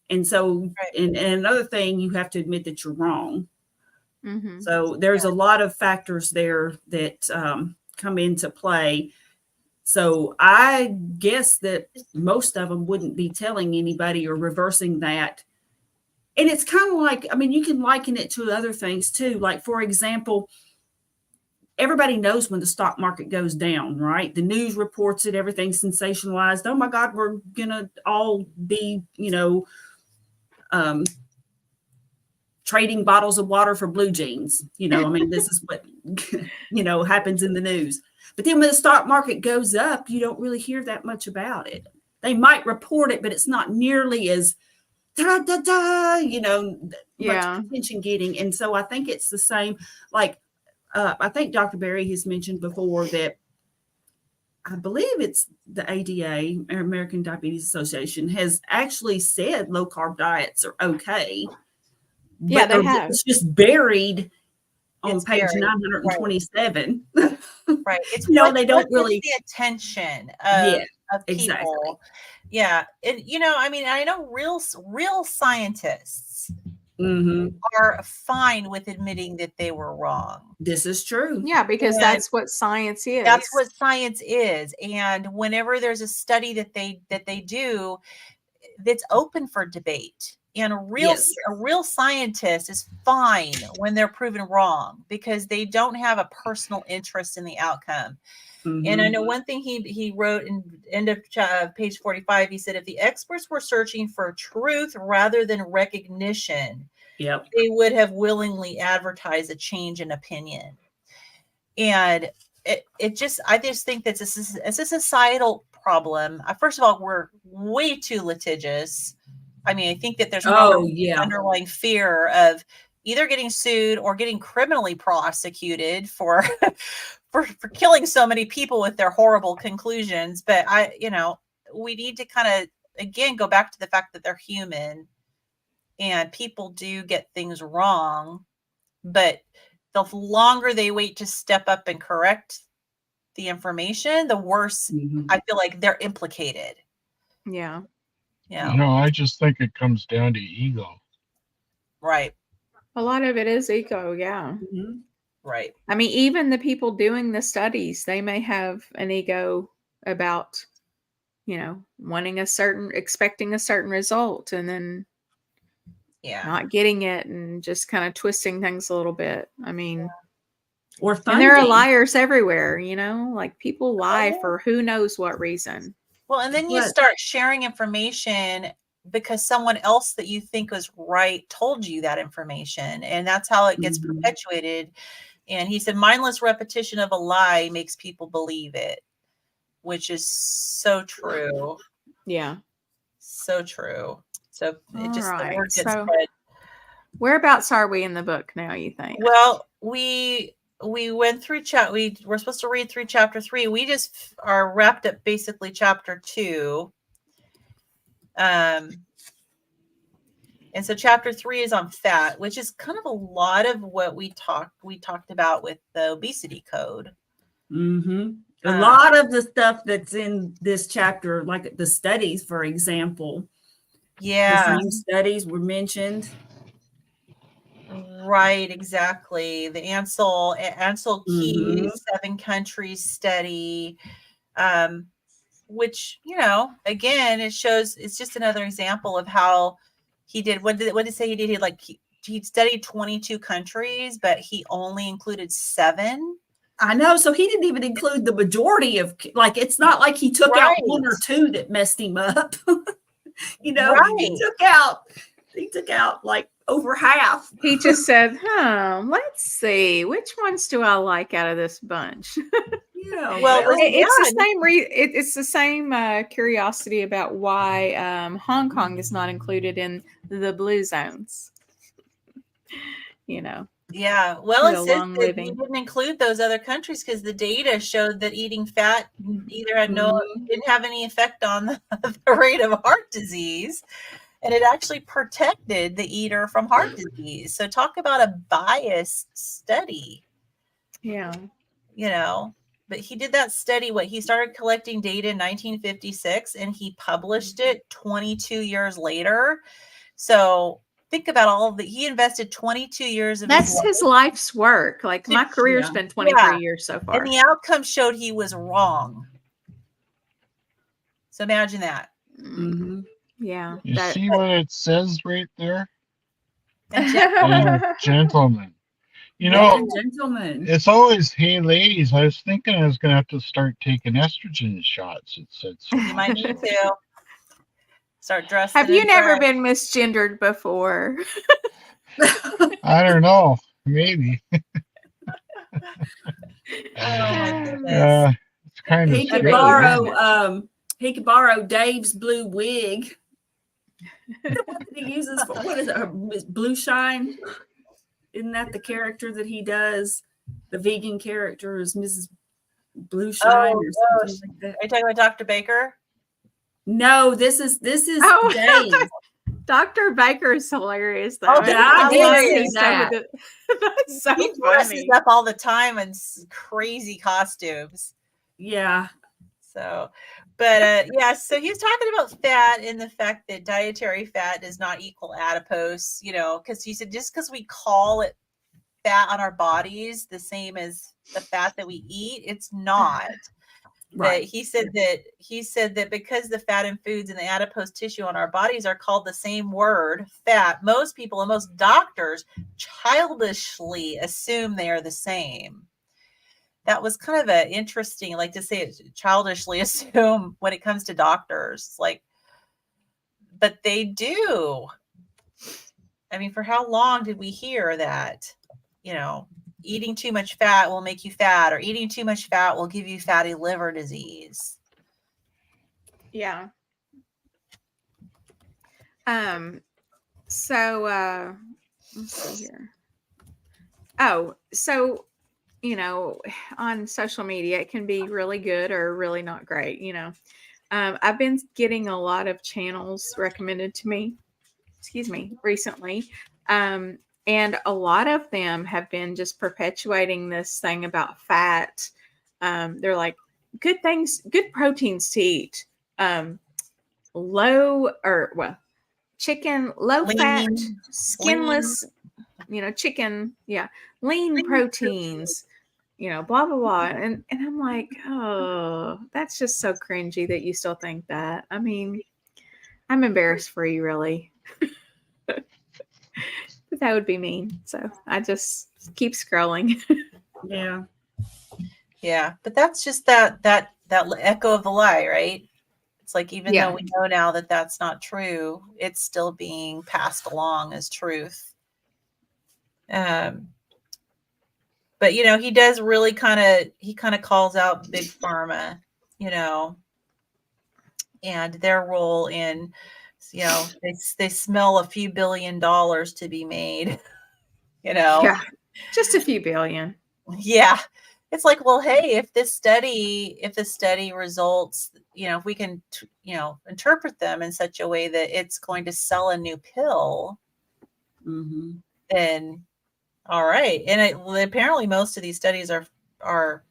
And so, right. and another thing, you have to admit that you're wrong. Mm-hmm. So there's a lot of factors there that come into play. So I guess that most of them wouldn't be telling anybody or reversing that. And it's kind of like, you can liken it to other things too. Like, for example, everybody knows when the stock market goes down, right? The news reports it, everything's sensationalized. Oh my God, we're going to all be, trading bottles of water for blue jeans. This is what, happens in the news. But then when the stock market goes up, you don't really hear that much about it. They might report it, but it's not nearly as much attention getting. And so I think it's the same. Like, I think Dr. Berry has mentioned before that I believe it's the ADA, American Diabetes Association, has actually said low carb diets are okay. Yeah, they have. It's just buried on page 927. Right. It's they don't really the attention of people. Exactly. Yeah. And I know real scientists mm-hmm. are fine with admitting that they were wrong. This is true. Yeah, because that's what science is. That's what science is. And whenever there's a study that they do, that's open for debate. And a real scientist is fine when they're proven wrong, because they don't have a personal interest in the outcome. Mm-hmm. And I know one thing he wrote in end of page 45, he said, if the experts were searching for truth rather than recognition, they would have willingly advertised a change in opinion. And I just think that it's a societal problem. First of all, we're way too litigious. I think that there's underlying fear of either getting sued or getting criminally prosecuted for killing so many people with their horrible conclusions. But we need to kind of, again, go back to the fact that they're human and people do get things wrong. But the longer they wait to step up and correct the information, the worse I feel like they're implicated. Yeah. Yeah. I just think it comes down to ego. Right. A lot of it is ego. Yeah. Mm-hmm. Right. Even the people doing the studies, they may have an ego about, expecting a certain result, and then not getting it, and just kind of twisting things a little bit. Or funding. And there are liars everywhere, like people lie for who knows what reason. Well, and then you start sharing information because someone else that you think was right told you that information, and that's how it gets perpetuated. And he said, mindless repetition of a lie makes people believe it, which is so true. Yeah. So true. So it just, right. The word gets spread. Whereabouts are we in the book now, you think? Well, we went through we're supposed to read through chapter 3. We just are wrapped up basically chapter 2. And so chapter 3 is on fat, which is kind of a lot of what we talked about with the obesity code. Mm-hmm. A lot of the stuff that's in this chapter, like the studies, for example, Yeah. the same studies were mentioned. Right, exactly. The Ansel Keys 7 countries study, which, again, it shows, it's just another example of how he did. What did it say he did? He studied 22 countries, but he only included 7. I know. So he didn't even include the majority of, like, it's not like he took out 1 or 2 that messed him up. Right. He took out like over half. He just said, let's see, which ones do I like out of this bunch? Yeah. Well, it's the same curiosity about why Hong Kong is not included in the blue zones. Yeah. Well, it says that he didn't include those other countries because the data showed that eating fat either didn't have any effect on the rate of heart disease, and it actually protected the eater from heart disease. So talk about a biased study. Yeah. But he did that study. He started collecting data in 1956 and he published it 22 years later. So think about he invested 22 years of his life's work. Like my career's been 23 years so far. And the outcome showed he was wrong. So imagine that. Mm-hmm. Yeah. You see what it says right there? And gentlemen. Gentlemen. It's always, hey, ladies. I was thinking I was going to have to start taking estrogen shots. It said so. You might need to start dressing. Have you never been misgendered before? I don't know. Maybe. Oh my goodness. It's kind of. He could borrow Dave's blue wig. What he uses for, what is it? Blue Shine? Isn't that the character that he does? The vegan character is Mrs. Blue Shine or something like that. Are you talking about Dr. Baker? No, this is Dave. Dr. Baker is hilarious though. I did see that. That's so he dresses up all the time in crazy costumes. Yeah. So, but so he was talking about fat and the fact that dietary fat does not equal adipose, because he said just because we call it fat on our bodies the same as the fat that we eat, it's not. Right. But he said that because the fat and foods in the adipose tissue on our bodies are called the same word, fat, most people and most doctors childishly assume they are the same. That was kind of an interesting, like to say it childishly assume when it comes to doctors, but they do. I mean, for how long did we hear that, eating too much fat will make you fat, or eating too much fat will give you fatty liver disease? Yeah. So let's see here. Oh, so on social media, it can be really good or really not great. I've been getting a lot of channels recommended to me, recently. And a lot of them have been just perpetuating this thing about fat. They're like, good proteins to eat. Chicken, low fat, skinless, chicken. Yeah. Lean proteins. Blah, blah, blah. And I'm like, oh, that's just so cringy that you still think that. I mean, I'm embarrassed for you, really. But that would be mean. So I just keep scrolling. Yeah. Yeah. But that's just that echo of the lie, right? It's like, even though we know now that that's not true, it's still being passed along as truth. But, he does really kind of calls out Big Pharma, and their role in, they smell a few $1 billion to be made, Yeah, just a few billion. Yeah. It's like, well, hey, if the study results, if we can, interpret them in such a way that it's going to sell a new pill, then all right. And apparently most of these studies are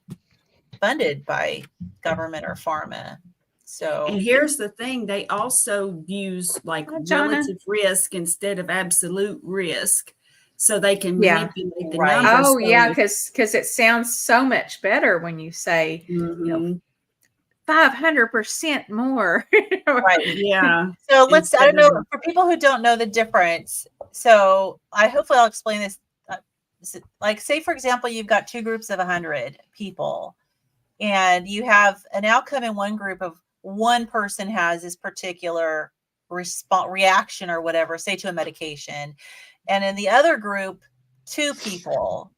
funded by government or pharma. So, And here's the thing, they also use like Hi, Jonna. relative risk instead of absolute risk. So they can Yeah. manipulate the Right. numbers. Oh, So yeah, if- because it sounds so much better when you say, Mhm. 500% more. right. Yeah. So let's, I don't Instead know, of- for people who don't know the difference. So hopefully I'll explain this. Like, say, for example, you've got two groups of 100 people, and you have an outcome in one group of one person has this particular reaction or whatever, say to a medication. And in the other group, two people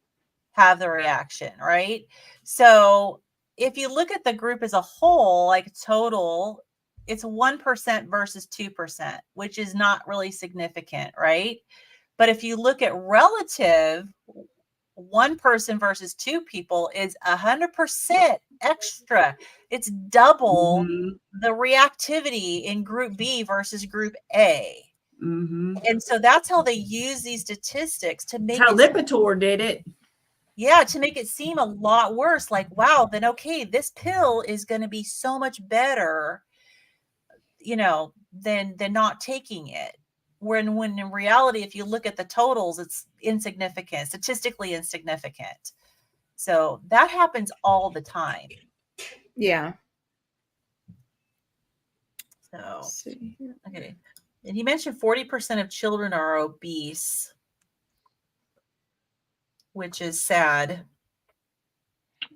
have the reaction, right? So if you look at the group as a whole, like total, it's 1% versus 2%, which is not really significant, right? But if you look at relative, one person versus two people is 100% extra. It's double Mhm. the reactivity in group B versus group A. Mhm. And so that's how they use these statistics to make How it, Lipitor did it. yeah, to make it seem a lot worse. Like, wow, then okay, this pill is going to be so much better, than not taking it. When in reality, if you look at the totals, it's insignificant, statistically insignificant. So that happens all the time. Yeah. So, Let's see here. okay. And he mentioned 40% of children are obese, which is sad.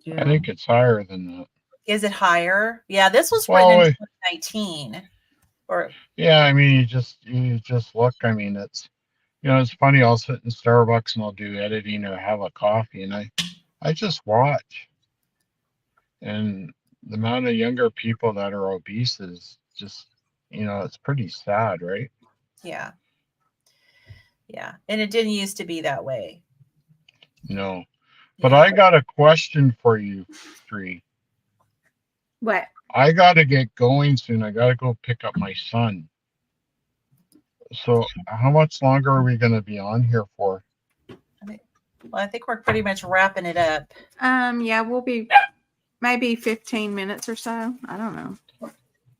Yeah. I think it's higher than that. Is it higher? Yeah, this was written in Well, 2019. Or yeah, I mean, you just look. I mean, it's funny. I'll sit in Starbucks and I'll do editing or have a coffee, and I just watch, and the amount of younger people that are obese is just, it's pretty sad, right? yeah. Yeah. And it didn't used to be that way. No, but Yeah. I got a question for you, three. What? I got to get going soon. I got to go pick up my son. So, how much longer are we going to be on here for? Well, I think we're pretty much wrapping it up. Yeah, we'll be maybe 15 minutes or so. I don't know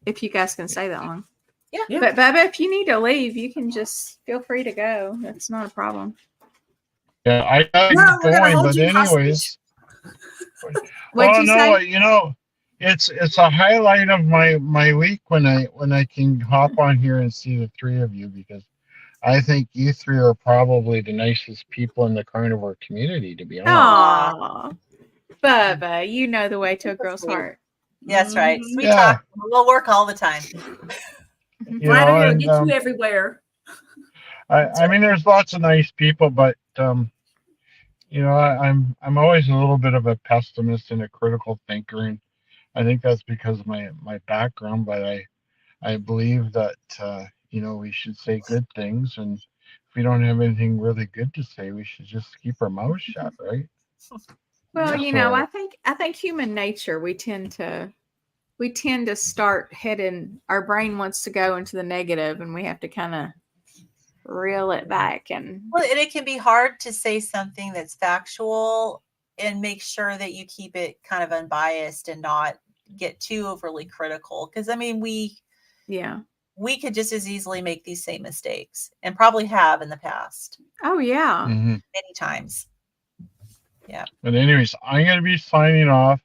if you guys can stay that long. Yeah. But Bubba, if you need to leave, you can just feel free to go. That's not a problem. Yeah, I got to No, get we're gonna going, hold but you anyways. What'd Oh you no, say? it's a highlight of my week when I can hop on here and see the three of you, because I think you three are probably the nicest people in the carnivore community, to be honest. Aw, Bubba, you know the way to a girl's heart. That's right. Mhm. Sweet Yeah. talk. We'll work all the time. Flattery will And get you everywhere. I mean, there's lots of nice people, but I'm always a little bit of a pessimist and a critical thinker, and I think that's because of my background. But I believe that we should say good things, and if we don't have anything really good to say, we should just keep our mouth shut, right? Well, So- I think human nature, we tend to start heading, our brain wants to go into the negative, and we have to kind of reel it back. And Well, and it can be hard to say something that's factual and make sure that you keep it kind of unbiased and not get too overly critical. Because I mean, we could just as easily make these same mistakes, and probably have in the past oh yeah, Mhm. many times. Yeah. But anyways, I'm gonna be signing off,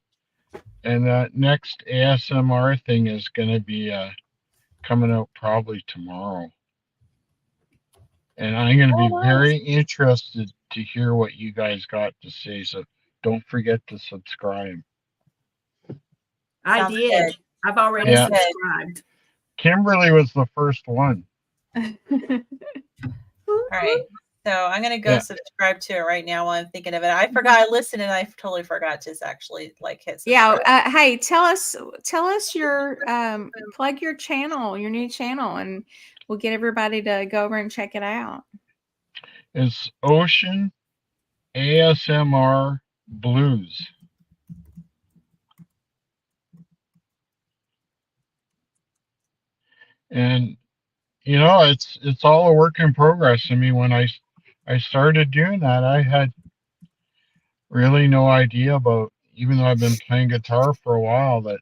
and that next ASMR thing is gonna be coming out probably tomorrow. And I'm going to be Oh, nice. very interested to hear what you guys got to say. So don't forget to subscribe. I Sounds did. good. I've already Yeah. subscribed. Kimberly was the first one. All right. So I'm going to go Yeah. subscribe to it right now while I'm thinking of it. I forgot, I listened and I totally forgot to actually hit yeah. subscribe. Hey, tell us your plug your channel, your new channel, and we'll get everybody to go over and check it out. It's Ocean ASMR Blues. And it's all a work in progress. I mean, when I started doing that, I had really no idea about even though I've been playing guitar for a while, that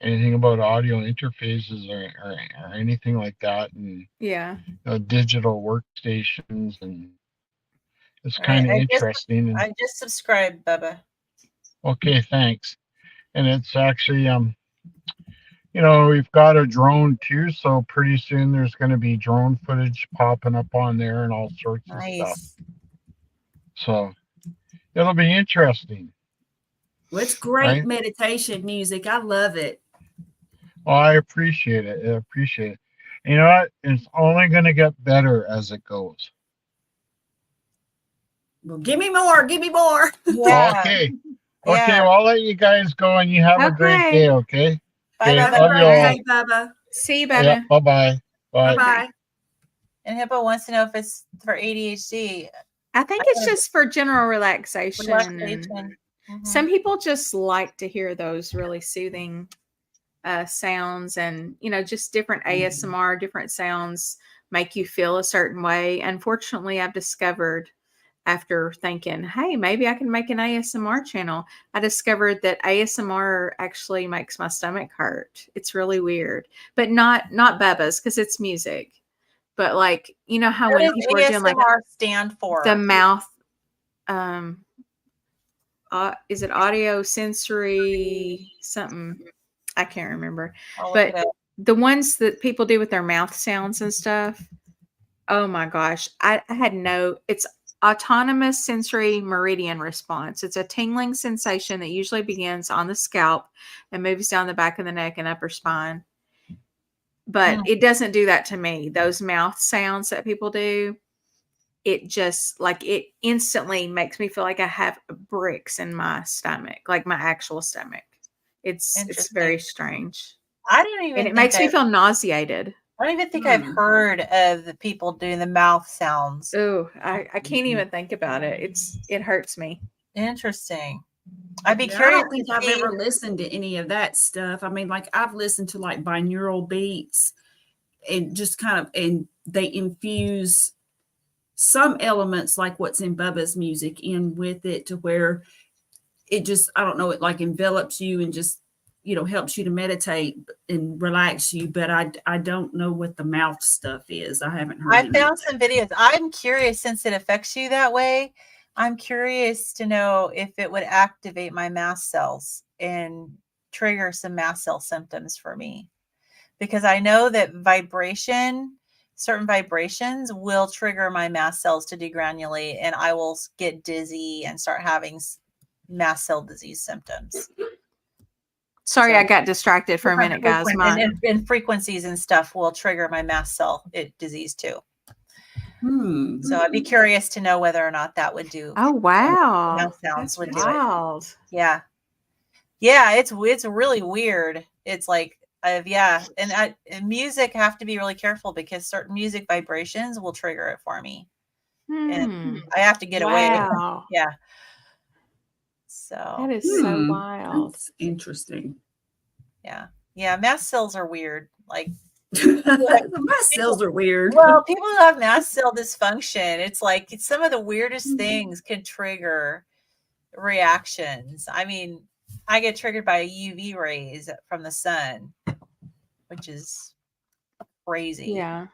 anything about audio interfaces or anything like that, and Yeah. digital workstations, and it's All right. kind of interesting. And I just subscribed, Bubba. okay, thanks. And it's actually we've got a drone too, so pretty soon there's going to be drone footage popping up on there and all sorts of stuff. Nice. So it'll be interesting. Well, it's great Right? meditation music. I love it. Well, I appreciate it. I appreciate it. You know what? It's only going to get better as it goes. Well, give me more. Give me more. Yeah. Okay. Yeah. Okay, well, I'll let you guys go and you have a great Okay. day, okay? Bye, Okay, Bubba. Have a love great you all. day, Bubba. See you, Yeah, Bubba. bye-bye. Bye. Bye-bye. And Hippo wants to know if it's for ADHD. I think it's just for general relaxation. And Relaxation. some people just like to hear those really soothing sounds, and just different ASMR, different sounds make you feel a certain way. Unfortunately, I've discovered, after thinking, hey, maybe I can make an ASMR channel, I discovered that ASMR actually makes my stomach hurt. It's really weird, but not Bubba's, because it's music. But like, how What when does people are doing like ASMR stand for? the mouth, is it audio sensory something? I can't remember. I'll look But it up. the ones that people do with their mouth sounds and stuff, oh my gosh, I had it's autonomous sensory meridian response. It's a tingling sensation that usually begins on the scalp and moves down the back of the neck and upper spine. But it doesn't do that to me. Those mouth sounds that people do, it just it instantly makes me feel like I have bricks in my stomach, like my actual stomach. It's very strange. I don't even And it think makes me feel nauseated. I don't even think I've heard of the people doing the mouth sounds. Oh, I can't even think about it. It hurts me. Interesting. I'd be Yeah, I curious. don't think I've ever listened to any of that stuff. I mean, like I've listened to like binaural beats and just and they infuse some elements like what's in Bubba's music in with it, to where it just, I don't know, it like envelops you and just, helps you to meditate and relax you. But I don't know what the mouth stuff is. I haven't heard. I found some videos. I'm curious, since it affects you that way. I'm curious to know if it would activate my mast cells and trigger some mast cell symptoms for me, because I know that certain vibrations will trigger my mast cells to degranulate, and I will get dizzy and start having mast cell disease symptoms. Sorry, I got distracted for a minute, guys. And frequencies and stuff will trigger my mast cell disease too. So I'd be curious to know whether or not that would do. Oh wow, mouth sounds would do it. wild. Yeah, it's really weird. It's like and music, have to be really careful, because certain music vibrations will trigger it for me, and I have to get away. Yeah. So that is so wild. That's interesting. Yeah. Mast cells are weird. Like, mast cells are weird. Well, people who have mast cell dysfunction, it's like some of the weirdest things can trigger reactions. I mean, I get triggered by UV rays from the sun, which is crazy. Yeah.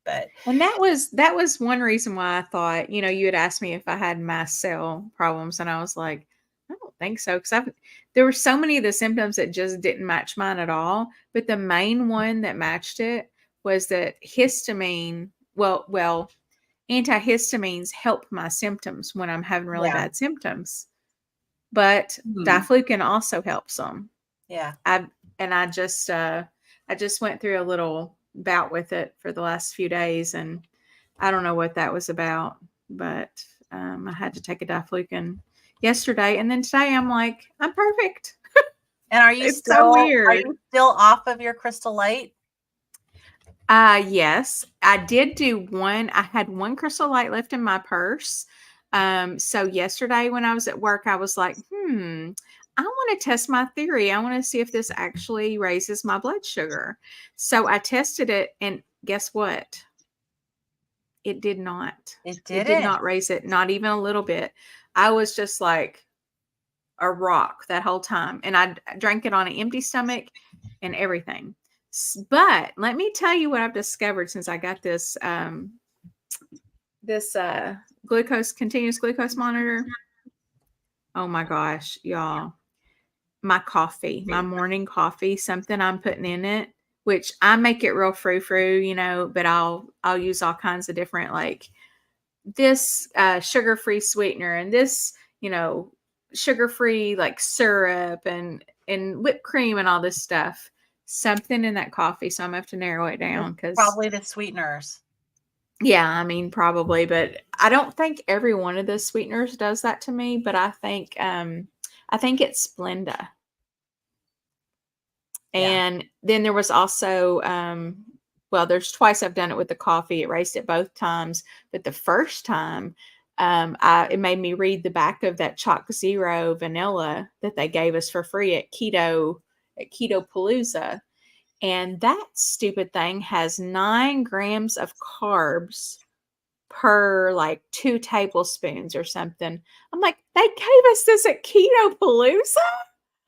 But and that was one reason why I thought, you had asked me if I had mast cell problems, and I was like, I don't think so, because there were so many of the symptoms that just didn't match mine at all. But the main one that matched it was that histamine. Well, antihistamines help my symptoms when I'm having really bad symptoms, but diflucan also helps them. Yeah, I just went through a little bout with it for the last few days, and I don't know what that was about, but I had to take a diflucan yesterday, and then today I'm like, I'm perfect. And are you It's still so weird. Are you still off of your Crystal Light? Yes, I did do one. I had one Crystal Light left in my purse. So yesterday when I was at work, I was like, I want to test my theory. I want to see if this actually raises my blood sugar. So I tested it, and guess what? It did not. It did not raise it, not even a little bit. I was just like, a rock that whole time. And I drank it on an empty stomach and everything. But let me tell you what I've discovered since I got this continuous glucose monitor. Oh my gosh, y'all. My coffee, my morning coffee, something I'm putting in it, which I make it real frou-frou, but I'll use all kinds of different, like this sugar-free sweetener and this, sugar-free like syrup and whipped cream and all this stuff. Something in that coffee. So I'm gonna have to narrow it down because probably the sweeteners. Yeah, I mean, probably, but I don't think every one of the sweeteners does that to me, but I think it's Splenda. Yeah. And then there was also there's twice I've done it with the coffee. It raised it both times, but the first time it made me read the back of that Chalk Zero vanilla that they gave us for free at Keto Palooza. And that stupid thing has 9 grams of carbs per like 2 tablespoons or something. I'm like, they gave us this at Keto Palooza?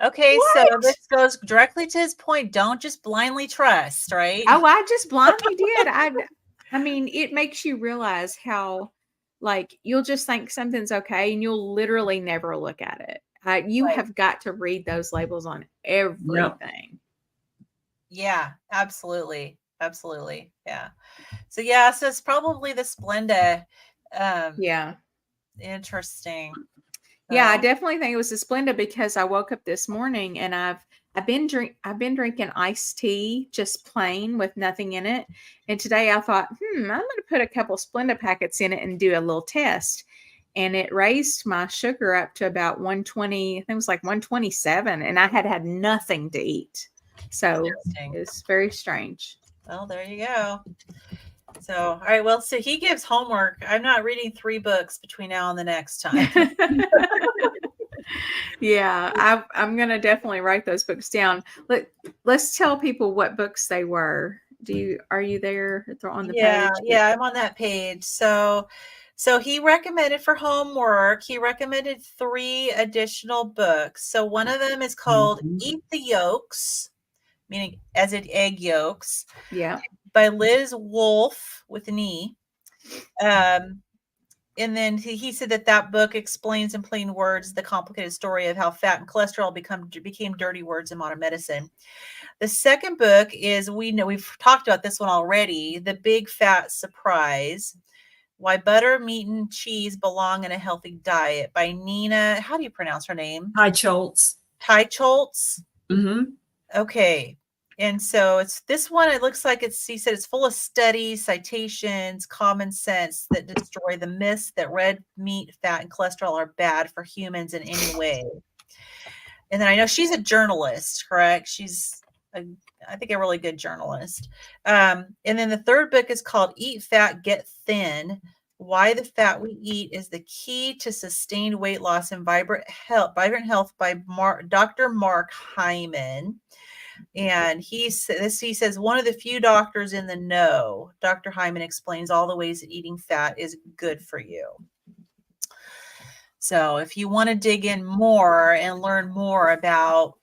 Okay, What? so this goes directly to his point. Don't just blindly trust, right? Oh, I just blindly did. I mean, it makes you realize how, like, you'll just think something's okay and you'll literally never look at it. You Right. have got to read those labels on everything. Yeah, absolutely. Absolutely. Yeah. So it's probably the Splenda. Yeah. Interesting. Yeah, I definitely think it was a Splenda because I woke up this morning and I've been drinking iced tea just plain with nothing in it. And today I thought, I'm going to put a couple Splenda packets in it and do a little test. And it raised my sugar up to about 120. I think it was like 127, and I had nothing to eat. So it's very strange. Well, there you go. So, all right. Well, so he gives homework. I'm not reading 3 books between now and the next time. Yeah, I'm going to definitely write those books down. Let's tell people what books they were. Are you there on the page? Yeah, I'm on that page. So he recommended for homework, he recommended 3 additional books. So one of them is called Eat the Yolks, meaning as in egg yolks. Yeah. By Liz Wolfe with an E. And then he said that book explains in plain words the complicated story of how fat and cholesterol became dirty words in modern medicine. The second book is, we've talked about this one already, The Big Fat Surprise: Why Butter, Meat, and Cheese Belong in a Healthy Diet by Nina. How do you pronounce her name? Teicholz. Teicholz. Mm-hmm. Okay. And so it's this one, it looks like he said it's full of studies, citations, common sense that destroy the myths that red meat, fat, and cholesterol are bad for humans in any way. And then I know she's a journalist, correct? She's, I think, a really good journalist. And then the third book is called Eat Fat, Get Thin: Why the Fat We Eat is the Key to Sustained Weight Loss and Vibrant Health by Dr. Mark Hyman. And he says, one of the few doctors in the know. Dr. Hyman explains all the ways that eating fat is good for you. So if you want to dig in more and learn more about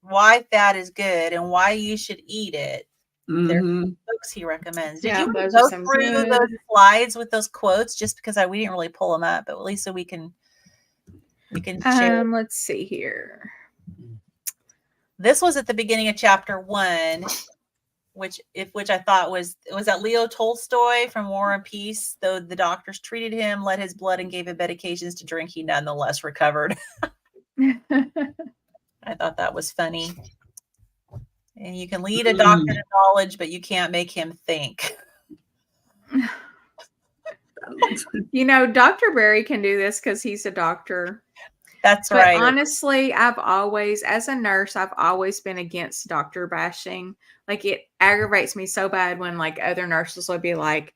why fat is good and why you should eat it, there's books he recommends. Did you go through those slides with those quotes? Just because we didn't really pull them up, but at least so we can share. Let's see here. This was at the beginning of chapter 1, which I thought was that Leo Tolstoy from War and Peace. Though the doctors treated him, let his blood, and gave him medications to drink, he nonetheless recovered. I thought that was funny. And you can lead a doctor to knowledge, but you can't make him think. Dr. Berry can do this because he's a doctor. That's right. But honestly, as a nurse, I've always been against doctor bashing. Like, it aggravates me so bad when like other nurses will be like,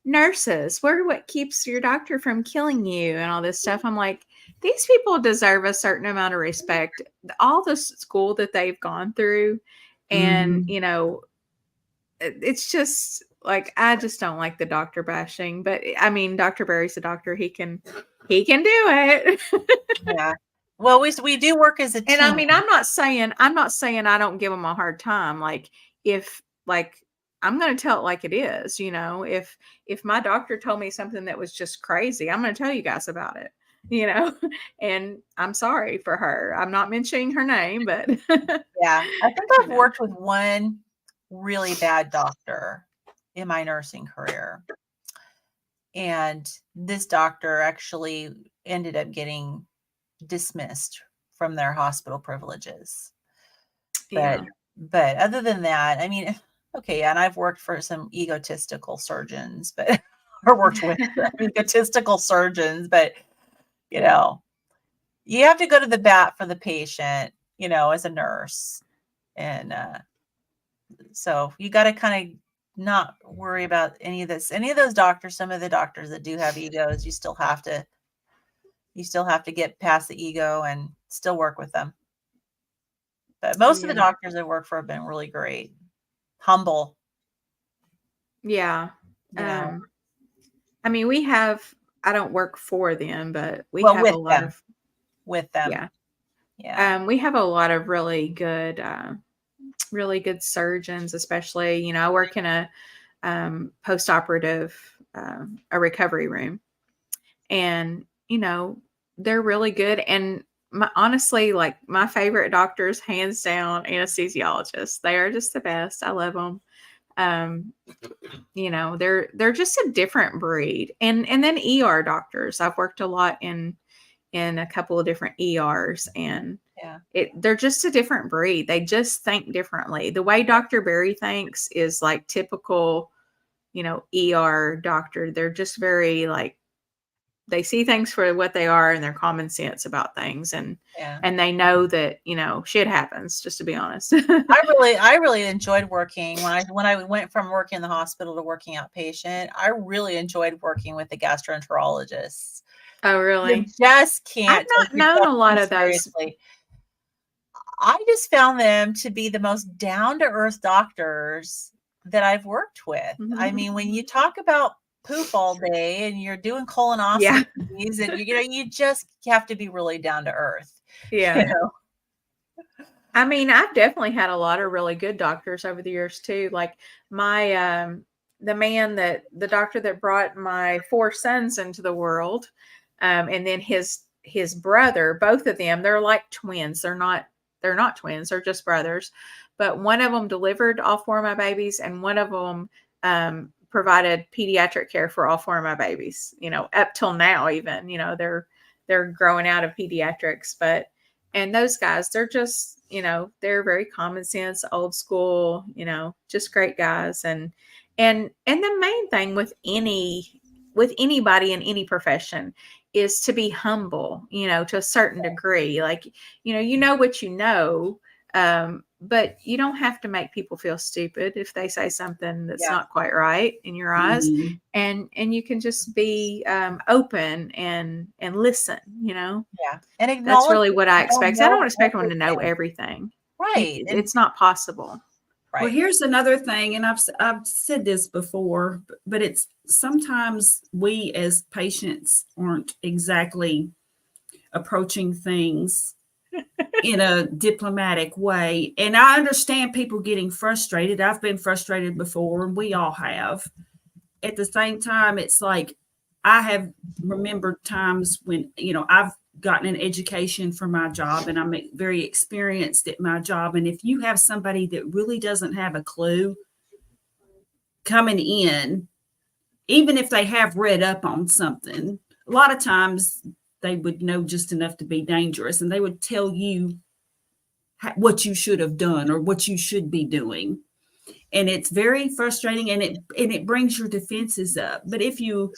nurses, what keeps your doctor from killing you and all this stuff. I'm like, these people deserve a certain amount of respect. All the school that they've gone through. And, it's just like I just don't like the doctor bashing, but I mean, Dr. Barry's a doctor. He can do it. Yeah. Well, we do work as a team. And I mean, I'm not saying I don't give them a hard time. Like if like I'm going to tell it like it is, you know, if my doctor told me something that was just crazy, I'm going to tell you guys about it, you know, and I'm sorry for her. I'm not mentioning her name, but yeah, I think I've worked with one really bad doctor in my nursing career. And this doctor actually ended up getting dismissed from their hospital privileges. But other than that, I mean, okay, and I've worked for some egotistical surgeons, but or worked with egotistical surgeons, but you know, you have to go to the bat for the patient, you know, as a nurse. And so you got to kind of not worry about any of those doctors. Some of the doctors that do have egos, you still have to get past the ego and still work with them. But most of the doctors I work for have been really great, humble. Yeah. I mean, I don't work for them, but we have a lot of with them. Yeah. Yeah. We have a lot of really good surgeons, especially, you know, I work in a post-operative, a recovery room, and, you know, they're really good. And honestly, like my favorite doctors, hands down, anesthesiologists. They are just the best. I love them. You know, they're just a different breed. And then ER doctors. I've worked a lot in a couple of different ERs, and they're just a different breed. They just think differently. The way Dr. Barry thinks is like typical, you know, ER doctor. They're just very like, they see things for what they are, and they're common sense about things, and they know that, you know, shit happens, just to be honest. I really enjoyed working when I went from working in the hospital to working outpatient. I really enjoyed working with the gastroenterologists. Oh, really? You just can't. I've not known a lot of those. I just found them to be the most down-to-earth doctors that I've worked with. Mm-hmm. I mean, when you talk about poop all day and you're doing colonoscopies and you know, you just have to be really down to earth. Yeah. You know? I mean, I've definitely had a lot of really good doctors over the years too. Like my the doctor that brought my 4 sons into the world, and then his brother, both of them, they're like twins. They're not twins, they're just brothers. But one of them delivered all 4 of my babies, and one of them provided pediatric care for all 4 of my babies, you know, up till now, even, you know, they're growing out of pediatrics, and those guys, they're just, you know, they're very common sense, old school, you know, just great guys. And the main thing with anybody in any profession is to be humble, you know, to a certain degree. Like, you know what you know, but you don't have to make people feel stupid if they say something that's not quite right in your eyes. Mm-hmm. And you can just be open and listen, you know. Yeah. And that's really what I expect. I don't expect them to know everything. Right. It's not possible. Right. Well, here's another thing, and I've said this before, but it's sometimes we as patients aren't exactly approaching things in a diplomatic way. And I understand people getting frustrated. I've been frustrated before, and we all have. At the same time, it's like I have remembered times when, you know, I've gotten an education for my job and I'm very experienced at my job. And if you have somebody that really doesn't have a clue coming in, even if they have read up on something, a lot of times they would know just enough to be dangerous, and they would tell you what you should have done or what you should be doing. And it's very frustrating, and it brings your defenses up. But if you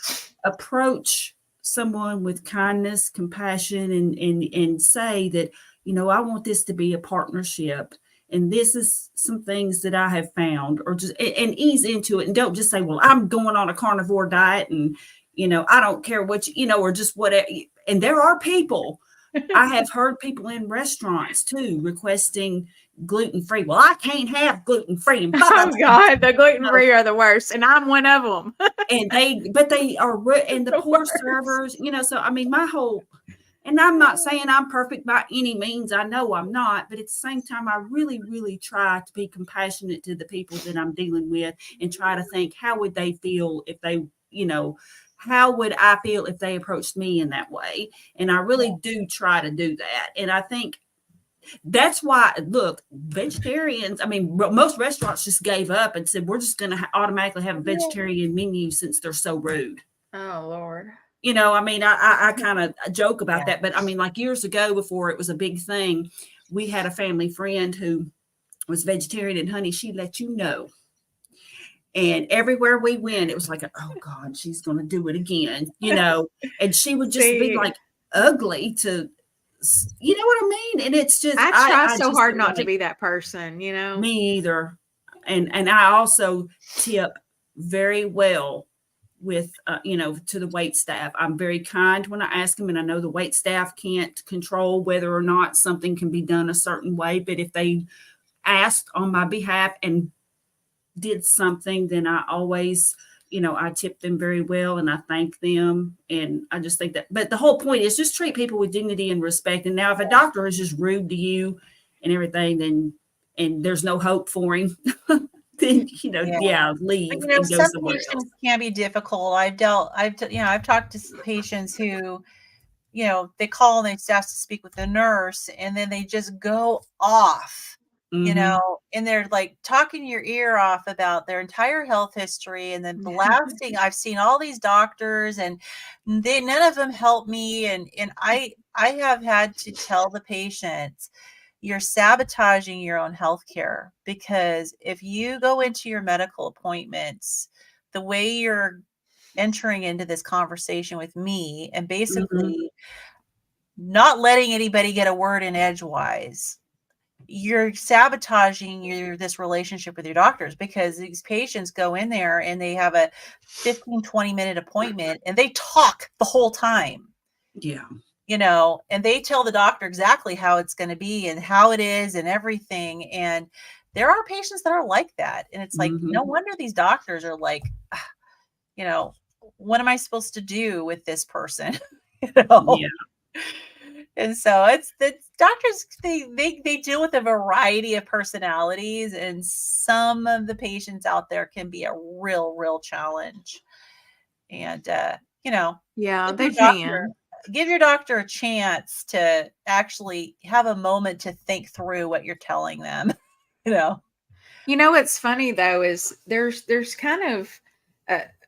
approach someone with kindness, compassion, and say that, you know, I want this to be a partnership, and this is some things that I have found, or just and ease into it, and don't just say, well, I'm going on a carnivore diet, and, you know, I don't care what you know, or just whatever. And there are people, I have heard people in restaurants too requesting, gluten-free. Well, I can't have gluten-free. And Oh God, the gluten-free are the worst, and I'm one of them. And they are, and the poor servers, so I mean, and I'm not saying I'm perfect by any means. I know I'm not, but at the same time, I really, really try to be compassionate to the people that I'm dealing with and try to think, how would they feel if they, how would I feel if they approached me in that way? And I really do try to do that. And I think that's why, look, vegetarians, I mean, most restaurants just gave up and said, we're just going to automatically have a vegetarian menu since they're so rude. Oh, Lord. I mean, I kind of joke about that, but I mean, like years ago, before it was a big thing, we had a family friend who was vegetarian, and honey, she let you know. And everywhere we went, it was like, oh God, she's going to do it again, and she would just be like ugly to, you know what I mean? And it's just, I try so just hard not to be that person, Me either. And I also tip very well with, to the wait staff. I'm very kind when I ask them, and I know the wait staff can't control whether or not something can be done a certain way, but if they asked on my behalf and did something, then I always, I tip them very well and I thank them. And I just think that, but the whole point is just treat people with dignity and respect. And now if a doctor is just rude to you and everything, then, and there's no hope for him, then, leave and go some somewhere patients else. can be difficult. I've talked to patients who, they call and they ask to speak with the nurse, and then they just go off. And they're like talking your ear off about their entire health history, and then blasting. I've seen all these doctors, and none of them help me. And I have had to tell the patients, you're sabotaging your own healthcare, because if you go into your medical appointments the way you're entering into this conversation with me, and basically not letting anybody get a word in edgewise, you're sabotaging this relationship with your doctors, because these patients go in there and they have a 15-20 minute appointment and they talk the whole time. Yeah. And they tell the doctor exactly how it's going to be and how it is and everything. And there are patients that are like that. And it's like, no wonder these doctors are like, what am I supposed to do with this person? Yeah. And so it's the doctors, they deal with a variety of personalities, and some of the patients out there can be a real challenge. And they can. Give your doctor a chance to actually have a moment to think through what you're telling them. What's funny though is there's kind of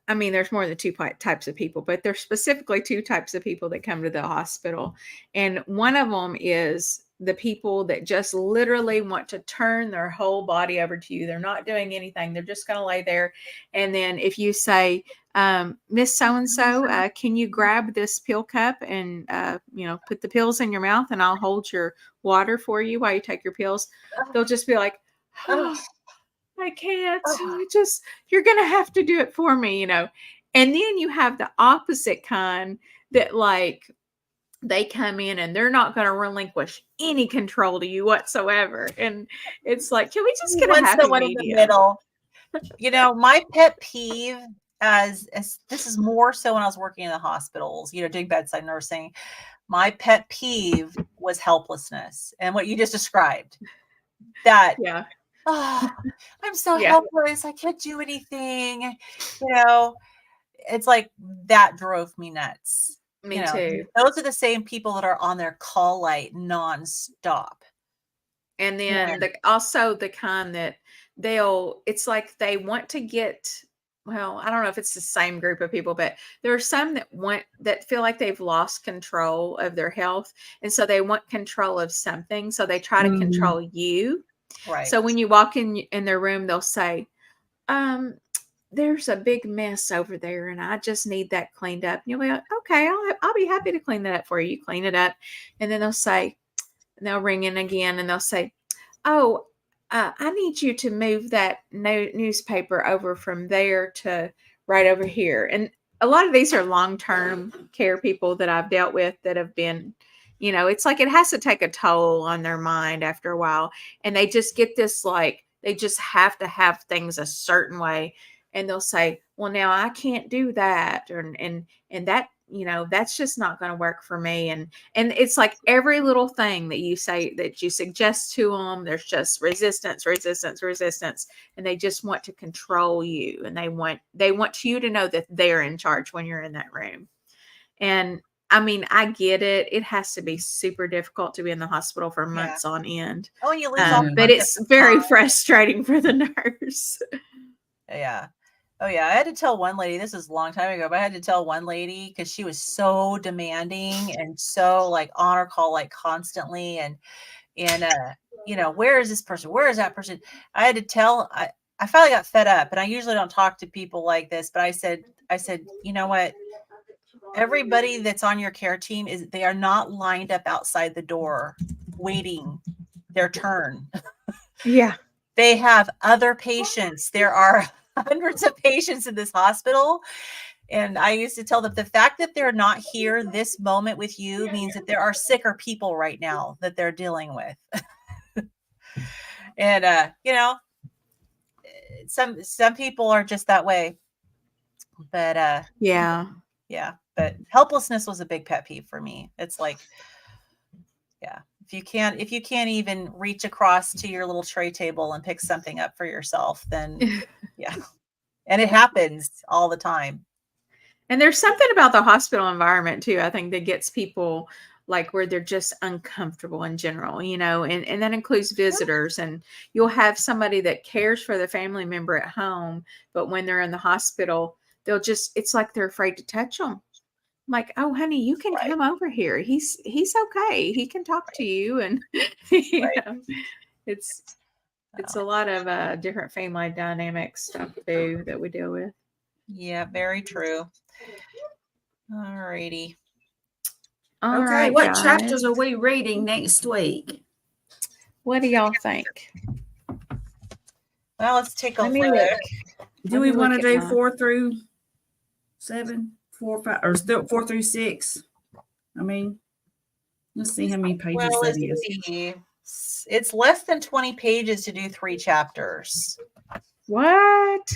there's more than two types of people, but there's specifically two types of people that come to the hospital. And one of them is the people that just literally want to turn their whole body over to you. They're not doing anything. They're just going to lay there. And then if you say, Miss So-and-so, can you grab this pill cup and, put the pills in your mouth, and I'll hold your water for you while you take your pills. They'll just be like, oh, I can't. You're going to have to do it for me, And then you have the opposite kind that they come in and they're not going to relinquish any control to you whatsoever. And it's like, can we just get a happy medium? In the middle? My pet peeve, as this is more so when I was working in the hospitals, doing bedside nursing, my pet peeve was helplessness. And what you just described, that, oh, I'm so helpless. I can't do anything. It's like, that drove me nuts. Me too. Those are the same people that are on their call light nonstop. And then also the kind that it's like they want to get, well, I don't know if it's the same group of people, but there are some that feel like they've lost control of their health. And so they want control of something. So they try to control you. Right. So when you walk in their room, they'll say, there's a big mess over there and I just need that cleaned up. And you'll be like, okay, I'll be happy to clean that up for you. You clean it up. And then they'll ring in again and they'll say, oh, I need you to move that newspaper over from there to right over here. And a lot of these are long-term care people that I've dealt with that have been, it's like it has to take a toll on their mind after a while. And they just get this, like, they just have to have things a certain way. And they'll say, well, now I can't do that. And that, that's just not going to work for me. And it's like every little thing that you say, that you suggest to them, there's just resistance, resistance, resistance. And they just want to control you. And they want you to know that they're in charge when you're in that room. And I mean, I get it. It has to be super difficult to be in the hospital for months on end. Oh, and you lose all but it's very frustrating for the nurse. Yeah. Oh yeah. I had to tell one lady, this was a long time ago, but I had to tell one lady because she was so demanding and so like on her call, like constantly. And where is this person? Where is that person? I had to tell, I finally got fed up, and I usually don't talk to people like this, but I said, you know what? Everybody that's on your care team they are not lined up outside the door waiting their turn. Yeah. They have other patients. There are hundreds of patients in this hospital. And I used to tell them the fact that they're not here this moment with you means that there are sicker people right now that they're dealing with. And, some people are just that way. But yeah. But helplessness was a big pet peeve for me. It's like, yeah, if you can't even reach across to your little tray table and pick something up for yourself, then yeah. And it happens all the time. And there's something about the hospital environment too, I think, that gets people like where they're just uncomfortable in general, and that includes visitors. And you'll have somebody that cares for the family member at home, but when they're in the hospital, it's like they're afraid to touch them. Like, oh, honey, you can come over here. He's okay. He can talk to you. And it's a lot of different family dynamics stuff too that we deal with. Yeah, very true. All righty. All okay, right, what guys. chapters are we reading next week? What do y'all think? Well, let's take a look. Do we want to do 4 through 7, 4, 5, or 4 through 6? I mean, let's see how many pages that is. It's less than 20 pages to do 3 chapters. What?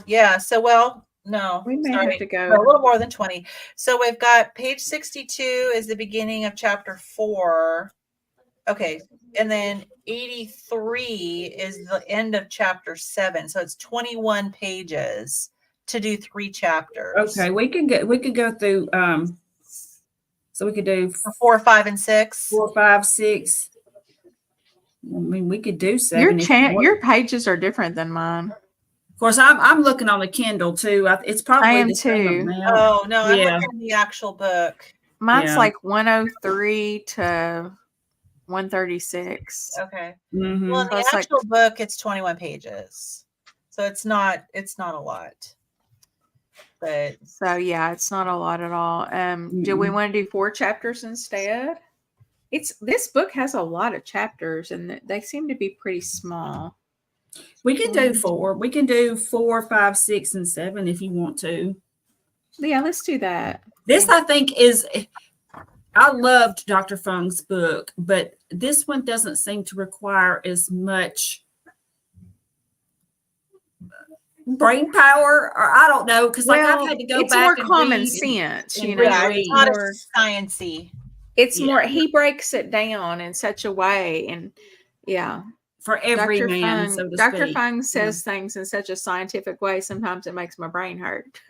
Yeah. So, no, we may have to go a little more than 20. So we've got page 62 is the beginning of chapter 4. Okay. And then 83 is the end of chapter 7. So it's 21 pages to do 3 chapters. Okay. We could go through, so we could do 4, 5, and 6. 4, 5, 6. I mean, we could do 7. Your pages are different than mine. Of course, I'm looking on the Kindle too. It's probably I am the same too. amount. Oh no, I'm looking at the actual book. Mine's like 103 to 136. Okay. Mm-hmm. Well, in the actual book, it's 21 pages, so it's not a lot. But so yeah, it's not a lot at all. Do we want to do 4 chapters instead? This book has a lot of chapters, and they seem to be pretty small. We can do 4. We can do 4, 5, 6, and 7 if you want to. Yeah, let's do that. This, I think, is. I loved Dr. Fung's book, but this one doesn't seem to require as much brain power, or I don't know, because I've had to go back. It's more common sense, It's not as sciencey. It's more. He breaks it down in such a way, and for every Dr. man, Fung, so to Dr. speak. Fung says things in such a scientific way. Sometimes it makes my brain hurt.